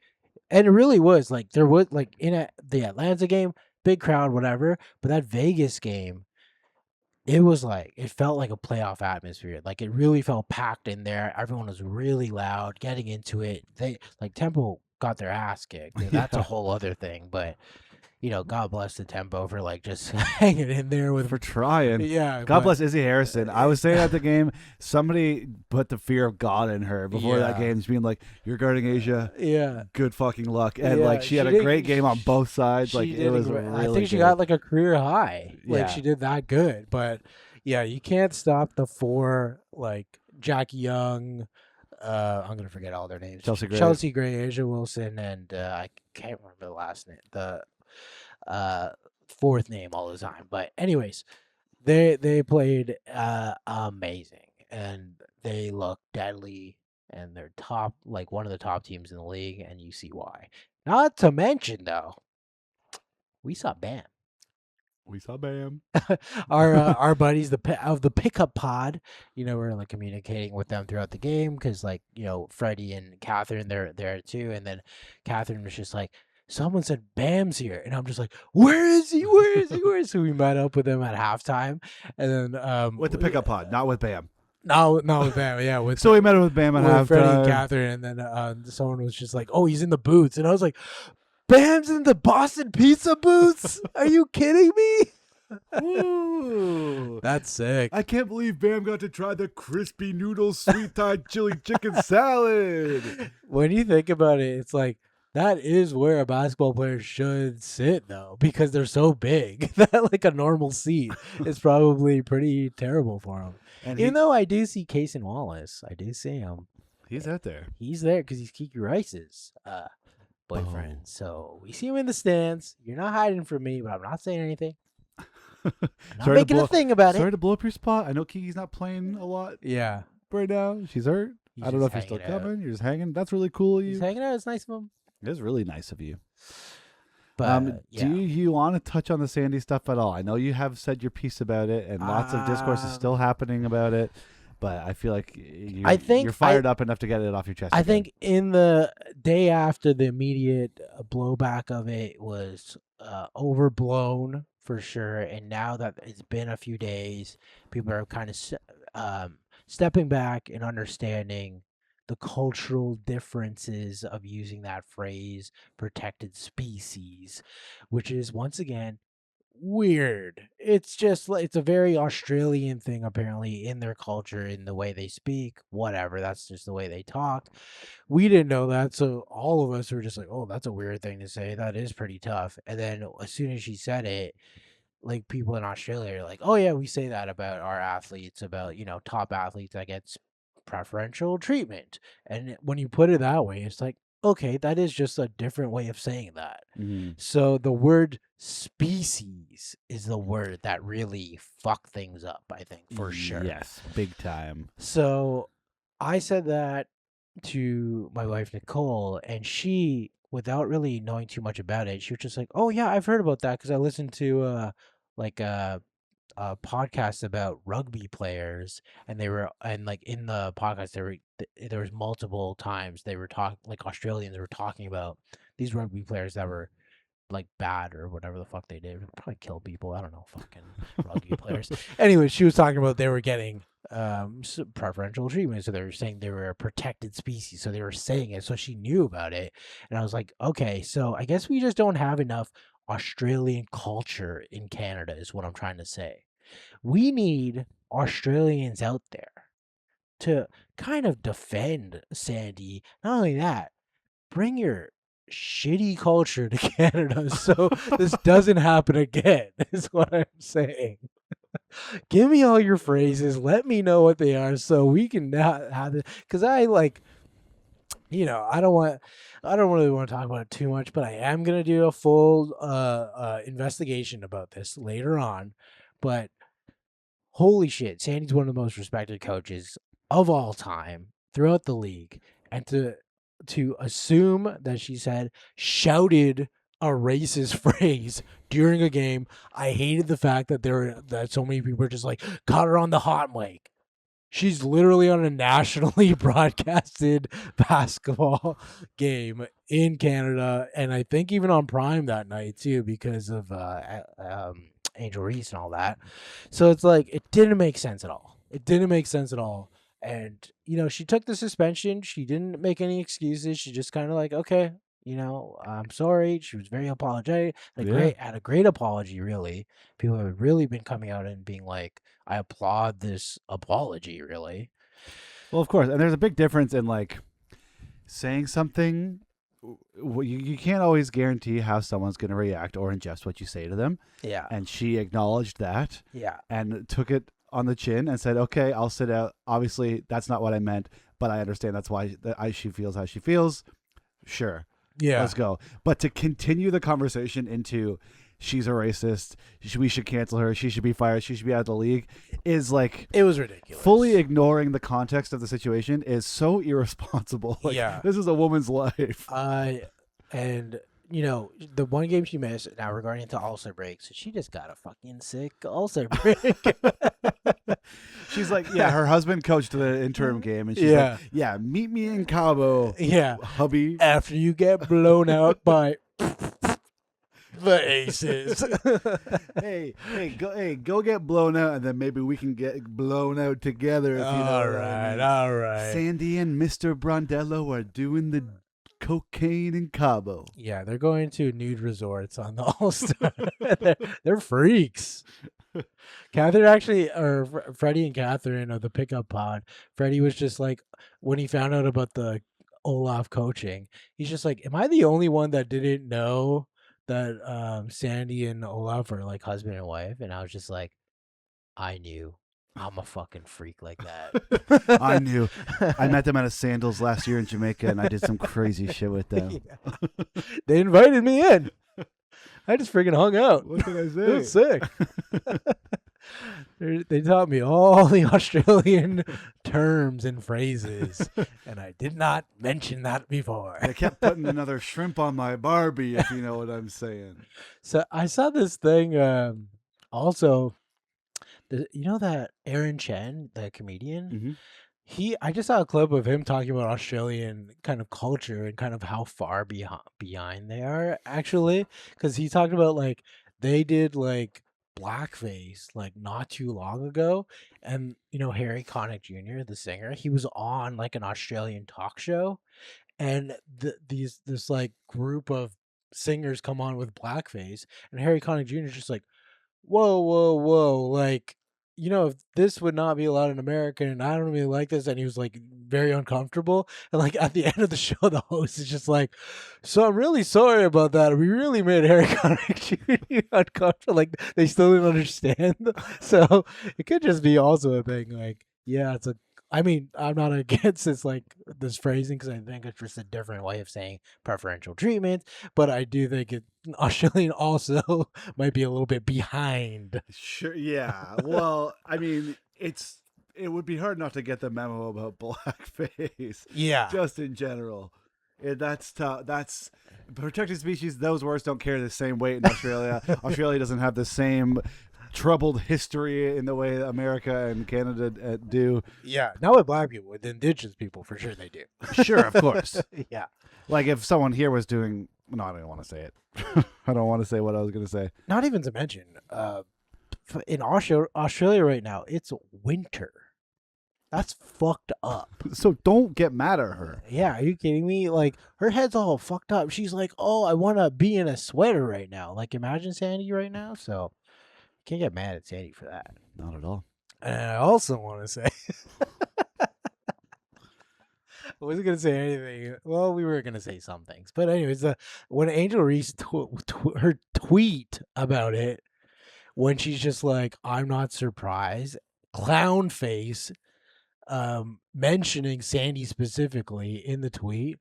S2: and it really was like, there was like the Atlanta game, big crowd, whatever, but that Vegas game, it was like, it felt like a playoff atmosphere. Like, it really felt packed in there. Everyone was really loud, getting into it. They like, Tempo got their ass kicked. And that's a whole other thing. But God bless the Tempo for like just hanging in there for
S3: trying.
S2: Yeah.
S3: God bless Izzy Harrison. I was saying at the game, somebody put the fear of God in her before that game, just being like, "You're guarding Asia.
S2: Yeah.
S3: Good fucking luck." And like, she had a great game on both sides. Like, it was really
S2: I think she got like a career high. Like, she did that good. But yeah, you can't stop the four, like Jackie Young. I'm gonna forget all their names. Chelsea Gray, Asia Wilson, and I can't remember the last name. The fourth name all the time. But anyways, they played amazing, and they look deadly, and they're top, like one of the top teams in the league, and you see why. Not to mention, though, we saw Bam. Our buddies of the pickup pod, we're like communicating with them throughout the game, because like, Freddie and Catherine, they're there too, and then Catherine was just like, "Someone said Bam's here," and I'm just like, "Where is he? Where is he? Where is he?" So we met up with him at halftime, and then
S3: with the pickup pod, not with Bam.
S2: No, with Bam, yeah.
S3: So we met him with Bam at halftime.
S2: Freddie and Catherine, and then someone was just like, "Oh, he's in the boots," and I was like, "Bam's in the Boston Pizza boots? Are you kidding me?"
S3: Ooh,
S2: that's sick.
S3: I can't believe Bam got to try the crispy noodle sweet Thai chili chicken salad.
S2: When you think about it, it's like, that is where a basketball player should sit, though, because they're so big that like a normal seat is probably pretty terrible for him. And even though I do see Case and Wallace, I do see him.
S3: He's out there.
S2: He's there because he's Kiki Rice's boyfriend. So we see him in the stands. You're not hiding from me, but I'm not saying anything. I'm not making a thing about it.
S3: Sorry to blow up your spot. I know Kiki's not playing a lot.
S2: Yeah.
S3: Right now. She's hurt. I don't know if you're still coming. You're just hanging. That's really cool of you.
S2: He's hanging out. It's nice of him.
S3: It is really nice of you.
S2: But
S3: do you want to touch on the Sandy stuff at all? I know you have said your piece about it, and lots of discourse is still happening about it. but I feel like
S2: think
S3: you're fired up enough to get it off your chest.
S2: I
S3: again.
S2: think in the day after, the immediate blowback of it was overblown for sure. And now that it's been a few days, people are kind of stepping back and understanding the cultural differences of using that phrase, protected species, which is once again weird. It's just like it's a very Australian thing apparently in their culture, in the way they speak, whatever. That's just the way they talk. We didn't know that, so all of us were just like, "Oh, that's a weird thing to say. That is pretty tough." And then as soon as she said it, like people in Australia are like, "Oh yeah, we say that about our athletes, about, top athletes that gets preferential treatment." And when you put it that way, it's like, okay, that is just a different way of saying that.
S3: Mhm.
S2: So the word species is the word that really fucked things up, I think, for sure.
S3: Yes, big time.
S2: So I said that to my wife Nicole, and she, without really knowing too much about it, she was just like, "Oh yeah, I've heard about that because I listened to like a podcast about rugby players, and like in the podcast there was multiple times they were talking, like Australians were talking about these rugby players that were like bad or whatever the fuck they did, probably kill people. I don't know, fucking rugby players. Anyway, she was talking about they were getting preferential treatment, so they were saying they were a protected species, so they were saying it, so she knew about it. And I was like, okay, so I guess we just don't have enough Australian culture in Canada, is what I'm trying to say. We need Australians out there to kind of defend Sandy. Not only that, bring your shitty culture to Canada so this doesn't happen again, is what I'm saying. Give me all your phrases. Let me know what they are so we can not have it. Because I I don't really want to talk about it too much, but I am gonna do a full investigation about this later on. But holy shit, Sandy's one of the most respected coaches of all time throughout the league, and to assume that she shouted a racist phrase during a game. I hated the fact that so many people were just like, got her on the hot mic. She's literally on a nationally broadcasted basketball game in Canada, and I think even on Prime that night too, because of Angel Reese and all that. So it's like it didn't make sense at all. It didn't make sense at all. And she took the suspension. She didn't make any excuses. She just kind of like, okay, I'm sorry. She was very apologetic. Had a great apology. Really, people have really been coming out and being like, I applaud this apology, really.
S3: Well, of course, and there's a big difference in like saying something. You can't always guarantee how someone's going to react or ingest what you say to them.
S2: Yeah.
S3: And she acknowledged that.
S2: Yeah.
S3: And took it on the chin and said, "Okay, I'll sit out. Obviously, that's not what I meant, but I understand that's why she feels how she feels. Sure,
S2: Yeah.
S3: let's go." But to continue the conversation into she's a racist, we should cancel her, she should be fired, she should be out of the league, is like,
S2: it was ridiculous.
S3: Fully ignoring the context of the situation is so irresponsible. Like,
S2: yeah.
S3: This is a woman's life.
S2: And the one game she missed, now regarding to All-Star break, so she just got a fucking sick All-Star break.
S3: She's like, yeah, her husband coached the interim game, and she's like, yeah, meet me in Cabo, hubby.
S2: After you get blown out by the Aces.
S3: Go get blown out, and then maybe we can get blown out together. If you know
S2: all
S3: what
S2: right,
S3: I mean.
S2: all right.
S3: Sandy and Mr. Brondello are doing the cocaine in Cabo.
S2: Yeah, they're going to nude resorts on the All-Star. they're freaks. Catherine actually, or Freddie and Catherine of the pickup pod, Freddie was just like, when he found out about the Olaf coaching, he's just like, am I the only one that didn't know that Sandy and Olaf are like husband and wife? And I was just like, I knew. I'm a fucking freak like that.
S3: I knew. I met them at a Sandals last year in Jamaica, and I did some crazy shit with them.
S2: Yeah. They invited me in. I just freaking hung out.
S3: What can I say?
S2: It was sick. They taught me all the Australian terms and phrases, and I did not mention that before.
S3: They kept putting another shrimp on my Barbie, if you know what I'm saying.
S2: So I saw this thing also. You know that Aaron Chen, the comedian?
S3: Mhm.
S2: I just saw a clip of him talking about Australian kind of culture and kind of how far behind they are actually, because he talked about like they did like blackface like not too long ago, and Harry Connick Jr., the singer, he was on like an Australian talk show, and this like group of singers come on with blackface, and Harry Connick Jr. is just like, whoa, whoa, whoa, like, if this would not be allowed in America and I don't really like this, and he was like very uncomfortable. And like at the end of the show, the host is just like, so I'm really sorry about that. We really made Harry Connick Jr. uncomfortable. Like they still didn't understand. So it could just be also a thing, like, yeah, it's a I mean, I'm not against this like this phrasing because I think it's just a different way of saying preferential treatment, but I do think Australian also might be a little bit behind.
S3: Sure. Yeah. Well, I mean, it would be hard not to get the memo about blackface.
S2: Yeah.
S3: Just in general, that's tough. That's protected species. Those words don't carry the same weight in Australia. Australia doesn't have the same troubled history in the way that America and Canada do.
S2: Yeah. Not with black people, with indigenous people, for sure they do.
S3: Sure, of course.
S2: Yeah.
S3: Like if someone here was doing. No, I don't want to say it. I don't want to say what I was going to say.
S2: Not even to mention, in Australia right now, it's winter. That's fucked up.
S3: So don't get mad at her.
S2: Yeah, are you kidding me? Like, her head's all fucked up. She's like, oh, I want to be in a sweater right now. Like, imagine Sandy right now. So, can't get mad at Sandy for that.
S3: Not at all.
S2: And I also want to say, I wasn't going to say anything. Well, we were going to say some things. But anyways, when Angel Reese, her tweet about it, when she's just like, I'm not surprised, clown face, mentioning Sandy specifically in the tweet,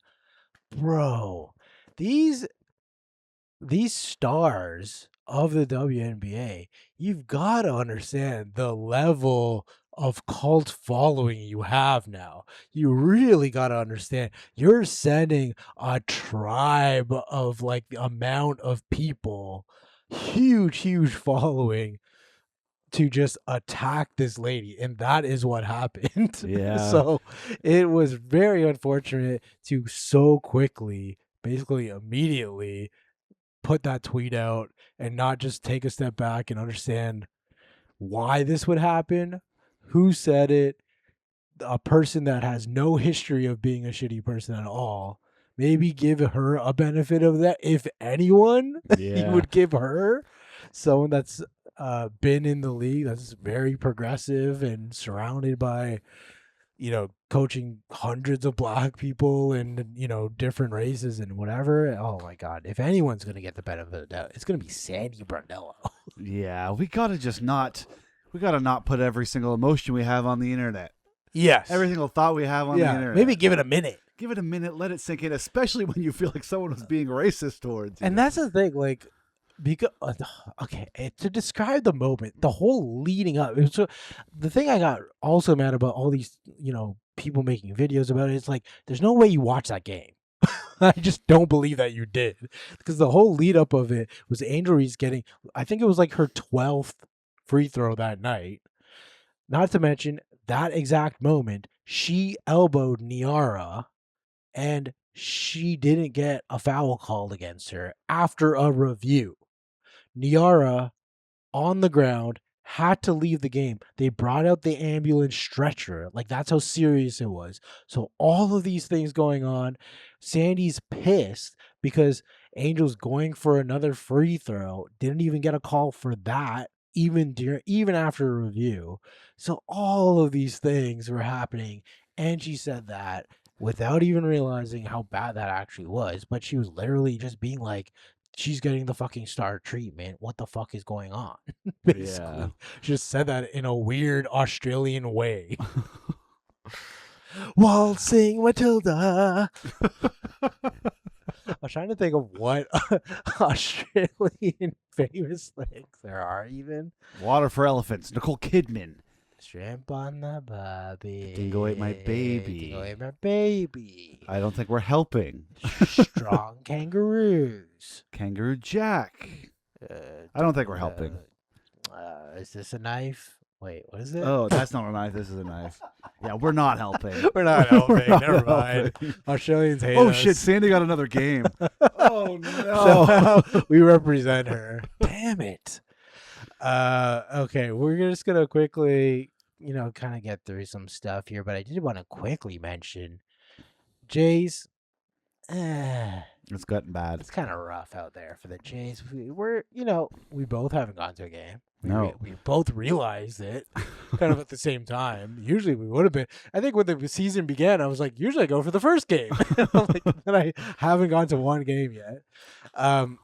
S2: bro, these stars of the WNBA, you've got to understand the level of cult following you have now. You really got to understand you're sending a tribe of like the amount of people, huge following, to just attack this lady, and that is what happened.
S3: Yeah.
S2: So it was very unfortunate to so quickly, basically immediately, put that tweet out and not just take a step back and understand why this would happen, who said it, a person that has no history of being a shitty person at all. Maybe give her a benefit of that, if anyone. You
S3: Yeah.
S2: would give her someone that's been in the league, that's very progressive and surrounded by coaching hundreds of black people and different races and whatever. Oh my god, if anyone's gonna get the benefit of the doubt, it's gonna be Sandy Brunello.
S3: Yeah, we gotta not put every single emotion we have on the internet.
S2: Yes,
S3: Every single thought we have on the internet.
S2: maybe give it a minute.
S3: Give it a minute, let it sink in, especially when you feel like someone was being racist towards you.
S2: And that's the thing, like, because to describe the moment, the whole leading up, the thing I got also mad about all these people making videos about it, it's like there's no way you watch that game. I just don't believe that you did, because the whole lead up of it was Angel Reese getting, I think it was like her 12th free throw that night. Not to mention that exact moment she elbowed Niara, and she didn't get a foul called against her after a review. Niara, on the ground, had to leave the game. They brought out the ambulance stretcher. Like, that's how serious it was. So all of these things going on. Sandy's pissed because Angel's going for another free throw. Didn't even get a call for that, even after a review. So all of these things were happening. And she said that without even realizing how bad that actually was. But she was literally just being like, she's getting the fucking star treatment. What the fuck is going on? Basically.
S3: Yeah.
S2: She just said that in a weird Australian way. Waltzing Matilda. I was trying to think of what Australian famous things there are even.
S3: Water for Elephants, Nicole Kidman.
S2: Shrimp on the barbie.
S3: Dingo ate my baby.
S2: Dingo ate my baby.
S3: I don't think we're helping.
S2: Strong kangaroos.
S3: Kangaroo Jack. I don't think we're helping.
S2: Is this a knife Wait, what is it?
S3: Oh, that's not a knife. This is a knife. Yeah, we're not helping.
S2: We're not helping.
S3: We're not
S2: Never mind.
S3: helping.
S2: Australians hate
S3: Oh
S2: us.
S3: shit! Sandy got another game. Oh
S2: So
S3: no!
S2: we represent her. Damn it. Okay, we're just gonna quickly, kind of get through some stuff here, but I did want to quickly mention Jays.
S3: It's gotten bad.
S2: It's kind of rough out there for the Jays. We both haven't gone to a game.
S3: No.
S2: We both realized it kind of at the same time. Usually we would have been. I think when the season began, I was like, usually I go for the first game. And I haven't gone to one game yet.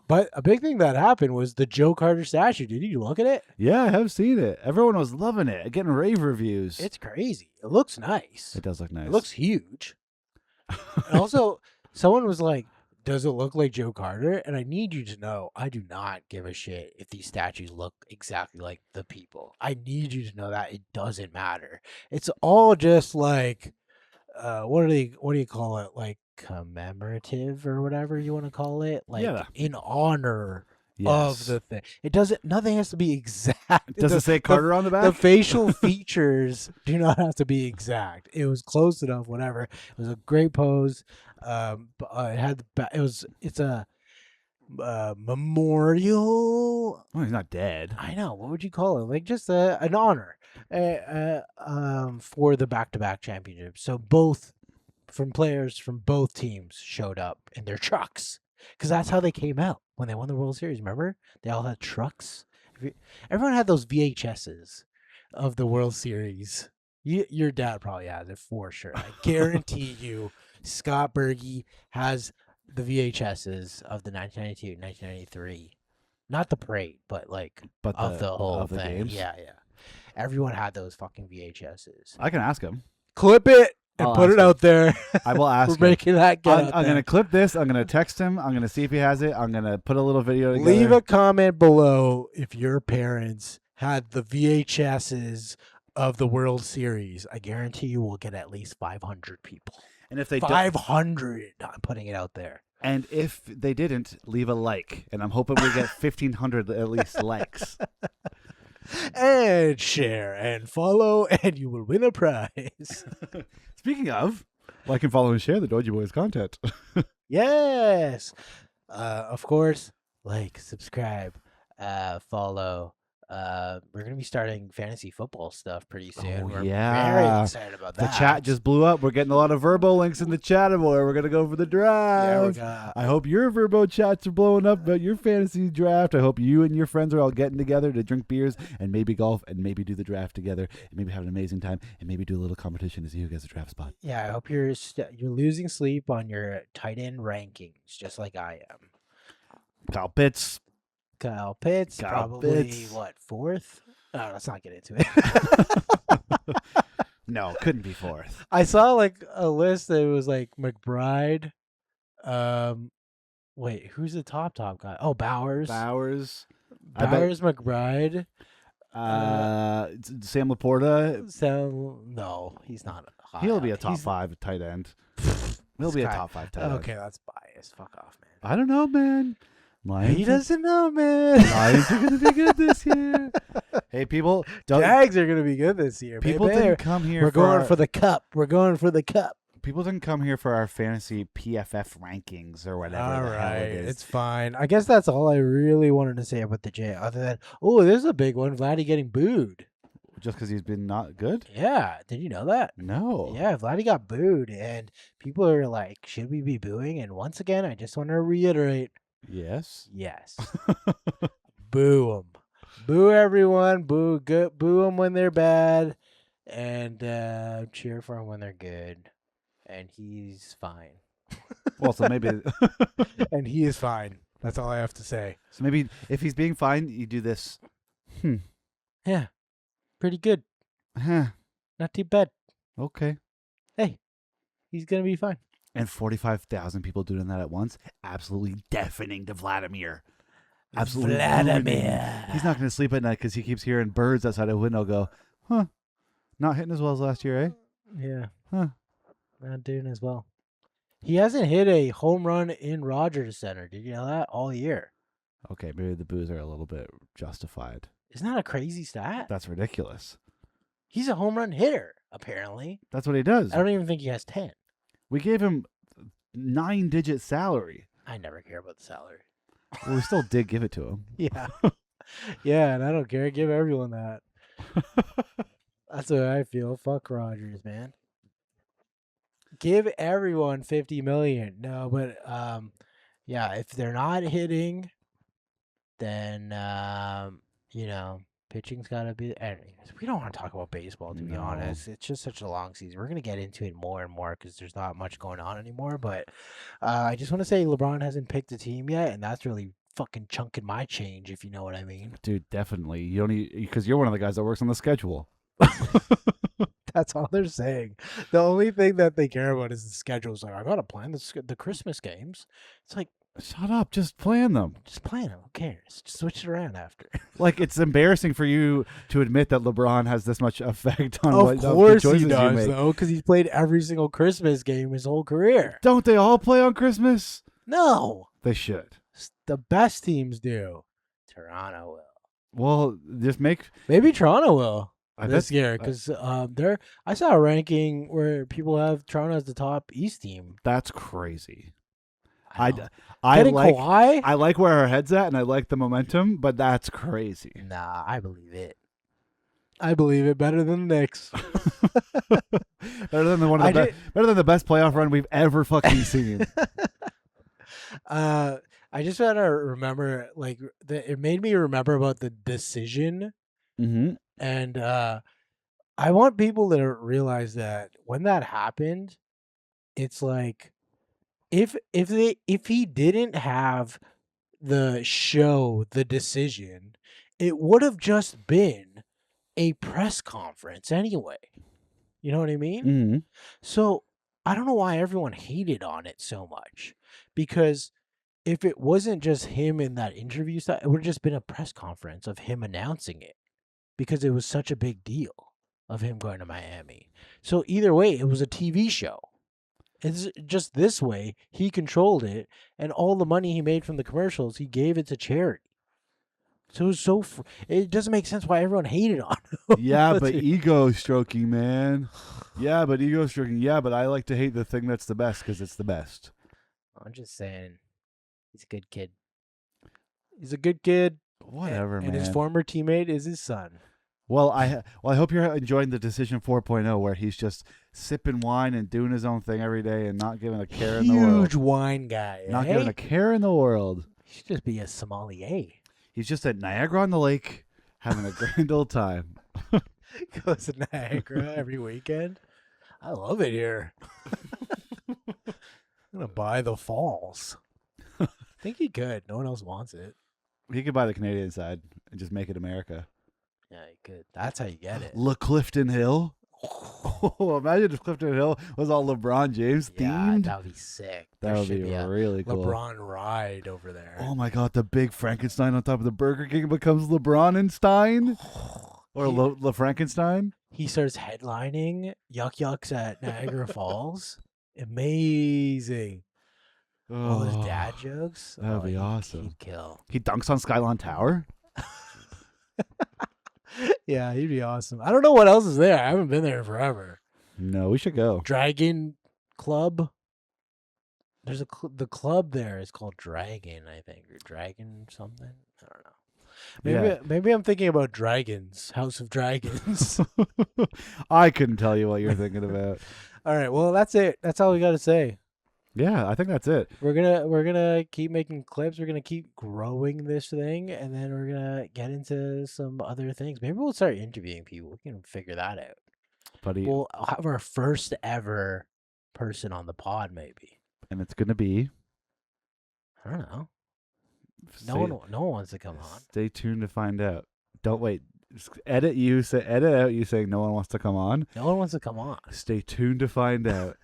S2: But a big thing that happened was the Joe Carter statue. Did you look at it?
S3: Yeah, I have seen it. Everyone was loving it, getting rave reviews.
S2: It's crazy. It looks nice.
S3: It does look nice.
S2: It looks huge. And also, someone was like, does it look like Joe Carter? And I need you to know, I do not give a shit if these statues look exactly like the people. I need you to know that it doesn't matter. It's all just like, what do you call it? Like commemorative or whatever you want to call it? Like in honor of the thing. It doesn't. Nothing has to be exact.
S3: Does it say Carter on the back?
S2: The facial features do not have to be exact. It was close enough. Whatever. It was a great pose. It's a memorial.
S3: Oh, he's not dead.
S2: I know. What would you call it? Like just an honor for the back-to-back championship. So players from both teams showed up in their trucks because that's how they came out when they won the World Series. Remember, they all had trucks. Everyone had those VHSs of the World Series. Your dad probably has it for sure. I guarantee you. Scott Berge has the VHSs of the 1992, 1993. Not the parade, but the whole
S3: of the
S2: thing.
S3: games?
S2: Yeah. Everyone had those fucking VHSs.
S3: I can ask him.
S2: Clip it and
S3: I'll
S2: put
S3: ask
S2: it
S3: him.
S2: out there.
S3: I will ask
S2: We're
S3: him.
S2: making that get
S3: I'm going to clip this. I'm going to text him. I'm going to see if he has it. I'm going to put a little video together.
S2: Leave a comment below if your parents had the VHSs of the World Series. I guarantee you will get at least 500 people.
S3: And if they
S2: 500, I'm putting it out there.
S3: And if they didn't, leave a like. And I'm hoping we get 1,500 at least likes.
S2: And share and follow, and you will win a prize.
S3: Speaking of, like and follow and share the Doji Boys content.
S2: Yes. Of course, like, subscribe, follow. We're going to be starting fantasy football stuff pretty soon. We're very excited about that.
S3: The chat just blew up. We're getting a lot of Verbo links in the chat, boy. We're going to go for the draft. I hope your Verbo chats are blowing up about your fantasy draft. I hope you and your friends are all getting together to drink beers and maybe golf and maybe do the draft together and maybe have an amazing time and maybe do a little competition to see who gets a draft spot.
S2: Yeah, I hope you're losing sleep on your tight end rankings, just like I am.
S3: Kyle Pitts,
S2: probably fourth? Oh, let's not get into it.
S3: No, couldn't be fourth.
S2: I saw like a list that was like McBride. Wait, who's the top guy? Oh, Bowers, McBride.
S3: Sam Laporta.
S2: No, he's not.
S3: He'll be a top 5 tight end. He'll be a top 5 tight end.
S2: Okay, that's biased. Fuck off, man.
S3: I don't know, man.
S2: He doesn't know, man.
S3: Lions are going to be good this year. Hey, people.
S2: Jags are going to be good this year.
S3: People didn't come here.
S2: We're going for the cup.
S3: People didn't come here for our fantasy PFF rankings or whatever.
S2: All
S3: the hell it is.
S2: It's fine. I guess that's all I really wanted to say about the J. Other than, this is a big one. Vladdy getting booed.
S3: Just because he's been not good?
S2: Yeah. Did you know that?
S3: No.
S2: Yeah, Vladdy got booed, and people are like, should we be booing? And once again, I just want to reiterate.
S3: Yes.
S2: Boo them. Boo everyone. Boo them when they're bad, and cheer for them when they're good. And he's fine.
S3: Well, so maybe.
S2: And he is fine. That's all I have to say.
S3: So maybe if he's being fine, you do this.
S2: Yeah. Pretty good.
S3: Huh.
S2: Not too bad.
S3: Okay.
S2: Hey, he's going to be fine.
S3: And 45,000 people doing that at once. Absolutely deafening to Vladimir. Absolutely.
S2: Vladimir.
S3: He's not going to sleep at night because he keeps hearing birds outside the window go, huh. Not hitting as well as last year, eh?
S2: Yeah.
S3: Huh.
S2: Not doing as well. He hasn't hit a home run in Rogers Center. Did you know that? All year.
S3: Okay, maybe the boos are a little bit justified.
S2: Isn't that a crazy stat?
S3: That's ridiculous.
S2: He's a home run hitter, apparently.
S3: That's what he does.
S2: I don't even think he has 10.
S3: We gave him 9-digit salary.
S2: I never care about the salary.
S3: Well, we still did give it to him.
S2: Yeah. Yeah, and I don't care. Give everyone that. That's what I feel. Fuck Rogers, man. Give everyone $50 million. No, but yeah, if they're not hitting, then pitching's got to be. Anyways, we don't want to talk about baseball, to be
S3: No.
S2: honest. It's just such a long season. We're gonna get into it more and more because there's not much going on anymore. But I just want to say LeBron hasn't picked a team yet, and that's really fucking chunking my change, if you know what I mean.
S3: Dude, definitely. You don't need, because you're one of the guys that works on the schedule.
S2: That's all they're saying. The only thing that they care about is the schedule. It's like, I gotta plan the Christmas games. It's like,
S3: Shut up. Just plan them.
S2: just plan them. Who cares? Just switch it around after.
S3: Like, it's embarrassing for you to admit that LeBron has this much effect on
S2: Of
S3: the
S2: course
S3: choices
S2: he
S3: you
S2: does,
S3: make.
S2: though, because he's played every single Christmas game his whole career.
S3: Don't they all play on Christmas?
S2: No,
S3: They should.
S2: the best teams do. Toronto will.
S3: Well, just make.
S2: Maybe Toronto will
S3: I
S2: this
S3: bet-
S2: year because I saw a ranking where people have Toronto as the top East team.
S3: That's crazy.
S2: I
S3: I
S2: Getting
S3: like.
S2: Kawhi?
S3: I like where our head's at, and I like the momentum, but that's crazy.
S2: Nah, I believe it. I believe it better than the Knicks.
S3: Better than better than the best playoff run we've ever fucking seen.
S2: I just want to remember, like, it made me remember about the decision,
S3: Mm-hmm.
S2: and I want people to realize that when that happened, it's like if he didn't have the show, the decision, it would have just been a press conference anyway. You know what I mean?
S3: Mm-hmm.
S2: So I don't know why everyone hated on it so much, because if it wasn't just him in that interview stuff, it would have just been a press conference of him announcing it, because it was such a big deal of him going to Miami. So either way, it was a TV show. It's just this way, he controlled it, and all the money he made from the commercials, he gave it to charity. So it was it doesn't make sense why everyone hated on him.
S3: Yeah, but ego stroking, man. Yeah, but ego stroking. Yeah, but I like to hate the thing that's the best because it's the best.
S2: I'm just saying, he's a good kid. He's a good kid.
S3: Whatever, man.
S2: And his former teammate is his son.
S3: Well, I hope you're enjoying the Decision 4.0, where he's just sipping wine and doing his own thing every day and not giving a care in the world.
S2: Huge wine guy.
S3: Not giving a care in the world.
S2: He should just be a sommelier.
S3: He's just at Niagara on the Lake having a grand old time.
S2: Goes to Niagara every weekend. I love it here. I'm gonna buy the falls. I think he could. No one else wants it.
S3: He could buy the Canadian side and just make it America.
S2: Yeah, he could. That's how you get it.
S3: Le Clifton Hill. Oh, imagine if Clifton Hill was all LeBron James
S2: Yeah,
S3: themed.
S2: that would be sick.
S3: That would be really cool.
S2: LeBron ride over there.
S3: Oh my God, the big Frankenstein on top of the Burger King becomes LeBronenstein or Le Frankenstein.
S2: He starts headlining Yuck Yucks at Niagara Falls. Amazing. All his dad jokes.
S3: That'd be
S2: he'd-
S3: awesome.
S2: He'd kill.
S3: He dunks on Skylon Tower.
S2: Yeah, he'd be awesome. I don't know what else is there. I haven't been there in forever.
S3: No, we should go.
S2: Dragon Club. There's the club there is called Dragon, I think, or Dragon something. I don't know. Maybe I'm thinking about Dragons, House of Dragons.
S3: I couldn't tell you what you're thinking about.
S2: All right, well that's it. That's all we got to say.
S3: Yeah, I think that's it.
S2: We're gonna keep making clips. We're gonna keep growing this thing, and then we're gonna get into some other things. Maybe we'll start interviewing people. We can figure that out.
S3: Buddy,
S2: We'll have our first ever person on the pod, maybe.
S3: and it's gonna be.
S2: I don't know.
S3: Stay,
S2: No one wants to come on.
S3: Stay tuned to find out. Don't wait. Just edit out you saying no one wants to come on.
S2: No one wants to come on.
S3: Stay tuned to find out.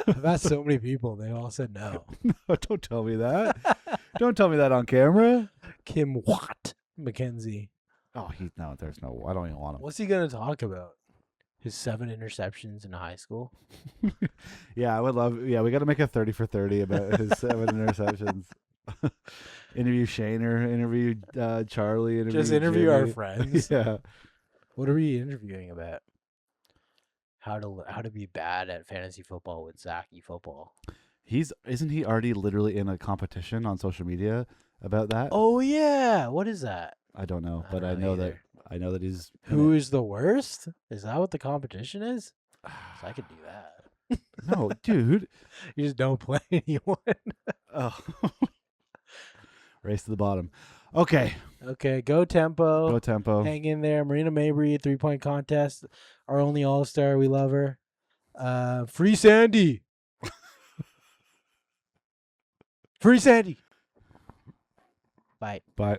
S2: I've asked so many people. They all said no.
S3: No, don't tell me that. Don't tell me that on camera.
S2: Kim Watt McKenzie.
S3: Oh, there's no. I don't even want him.
S2: What's he gonna talk about? His 7 interceptions in high school.
S3: Yeah, I would love. Yeah, we got to make a 30 for 30 about his 7 interceptions. Interview Shaner. Interview Charlie.
S2: Just interview our
S3: Jimmy.
S2: friends.
S3: Yeah.
S2: What are we interviewing about? How to be bad at fantasy football with Zachy football.
S3: Isn't he already literally in a competition on social media about that?
S2: Oh yeah, what is that?
S3: I don't know,
S2: I
S3: but
S2: don't
S3: I
S2: know
S3: know that
S2: either.
S3: I know that he's in
S2: Who
S3: it.
S2: is the worst? Is that what the competition is? 'Cause I could do that.
S3: No, dude.
S2: You just don't play anyone.
S3: Oh. Race to the bottom. Okay,
S2: Okay, go tempo.
S3: go tempo.
S2: Hang in there. Marina Mabry, 3-point contest. Our only all-star. We love her. Free Sandy. Free Sandy. Bye.
S3: Bye.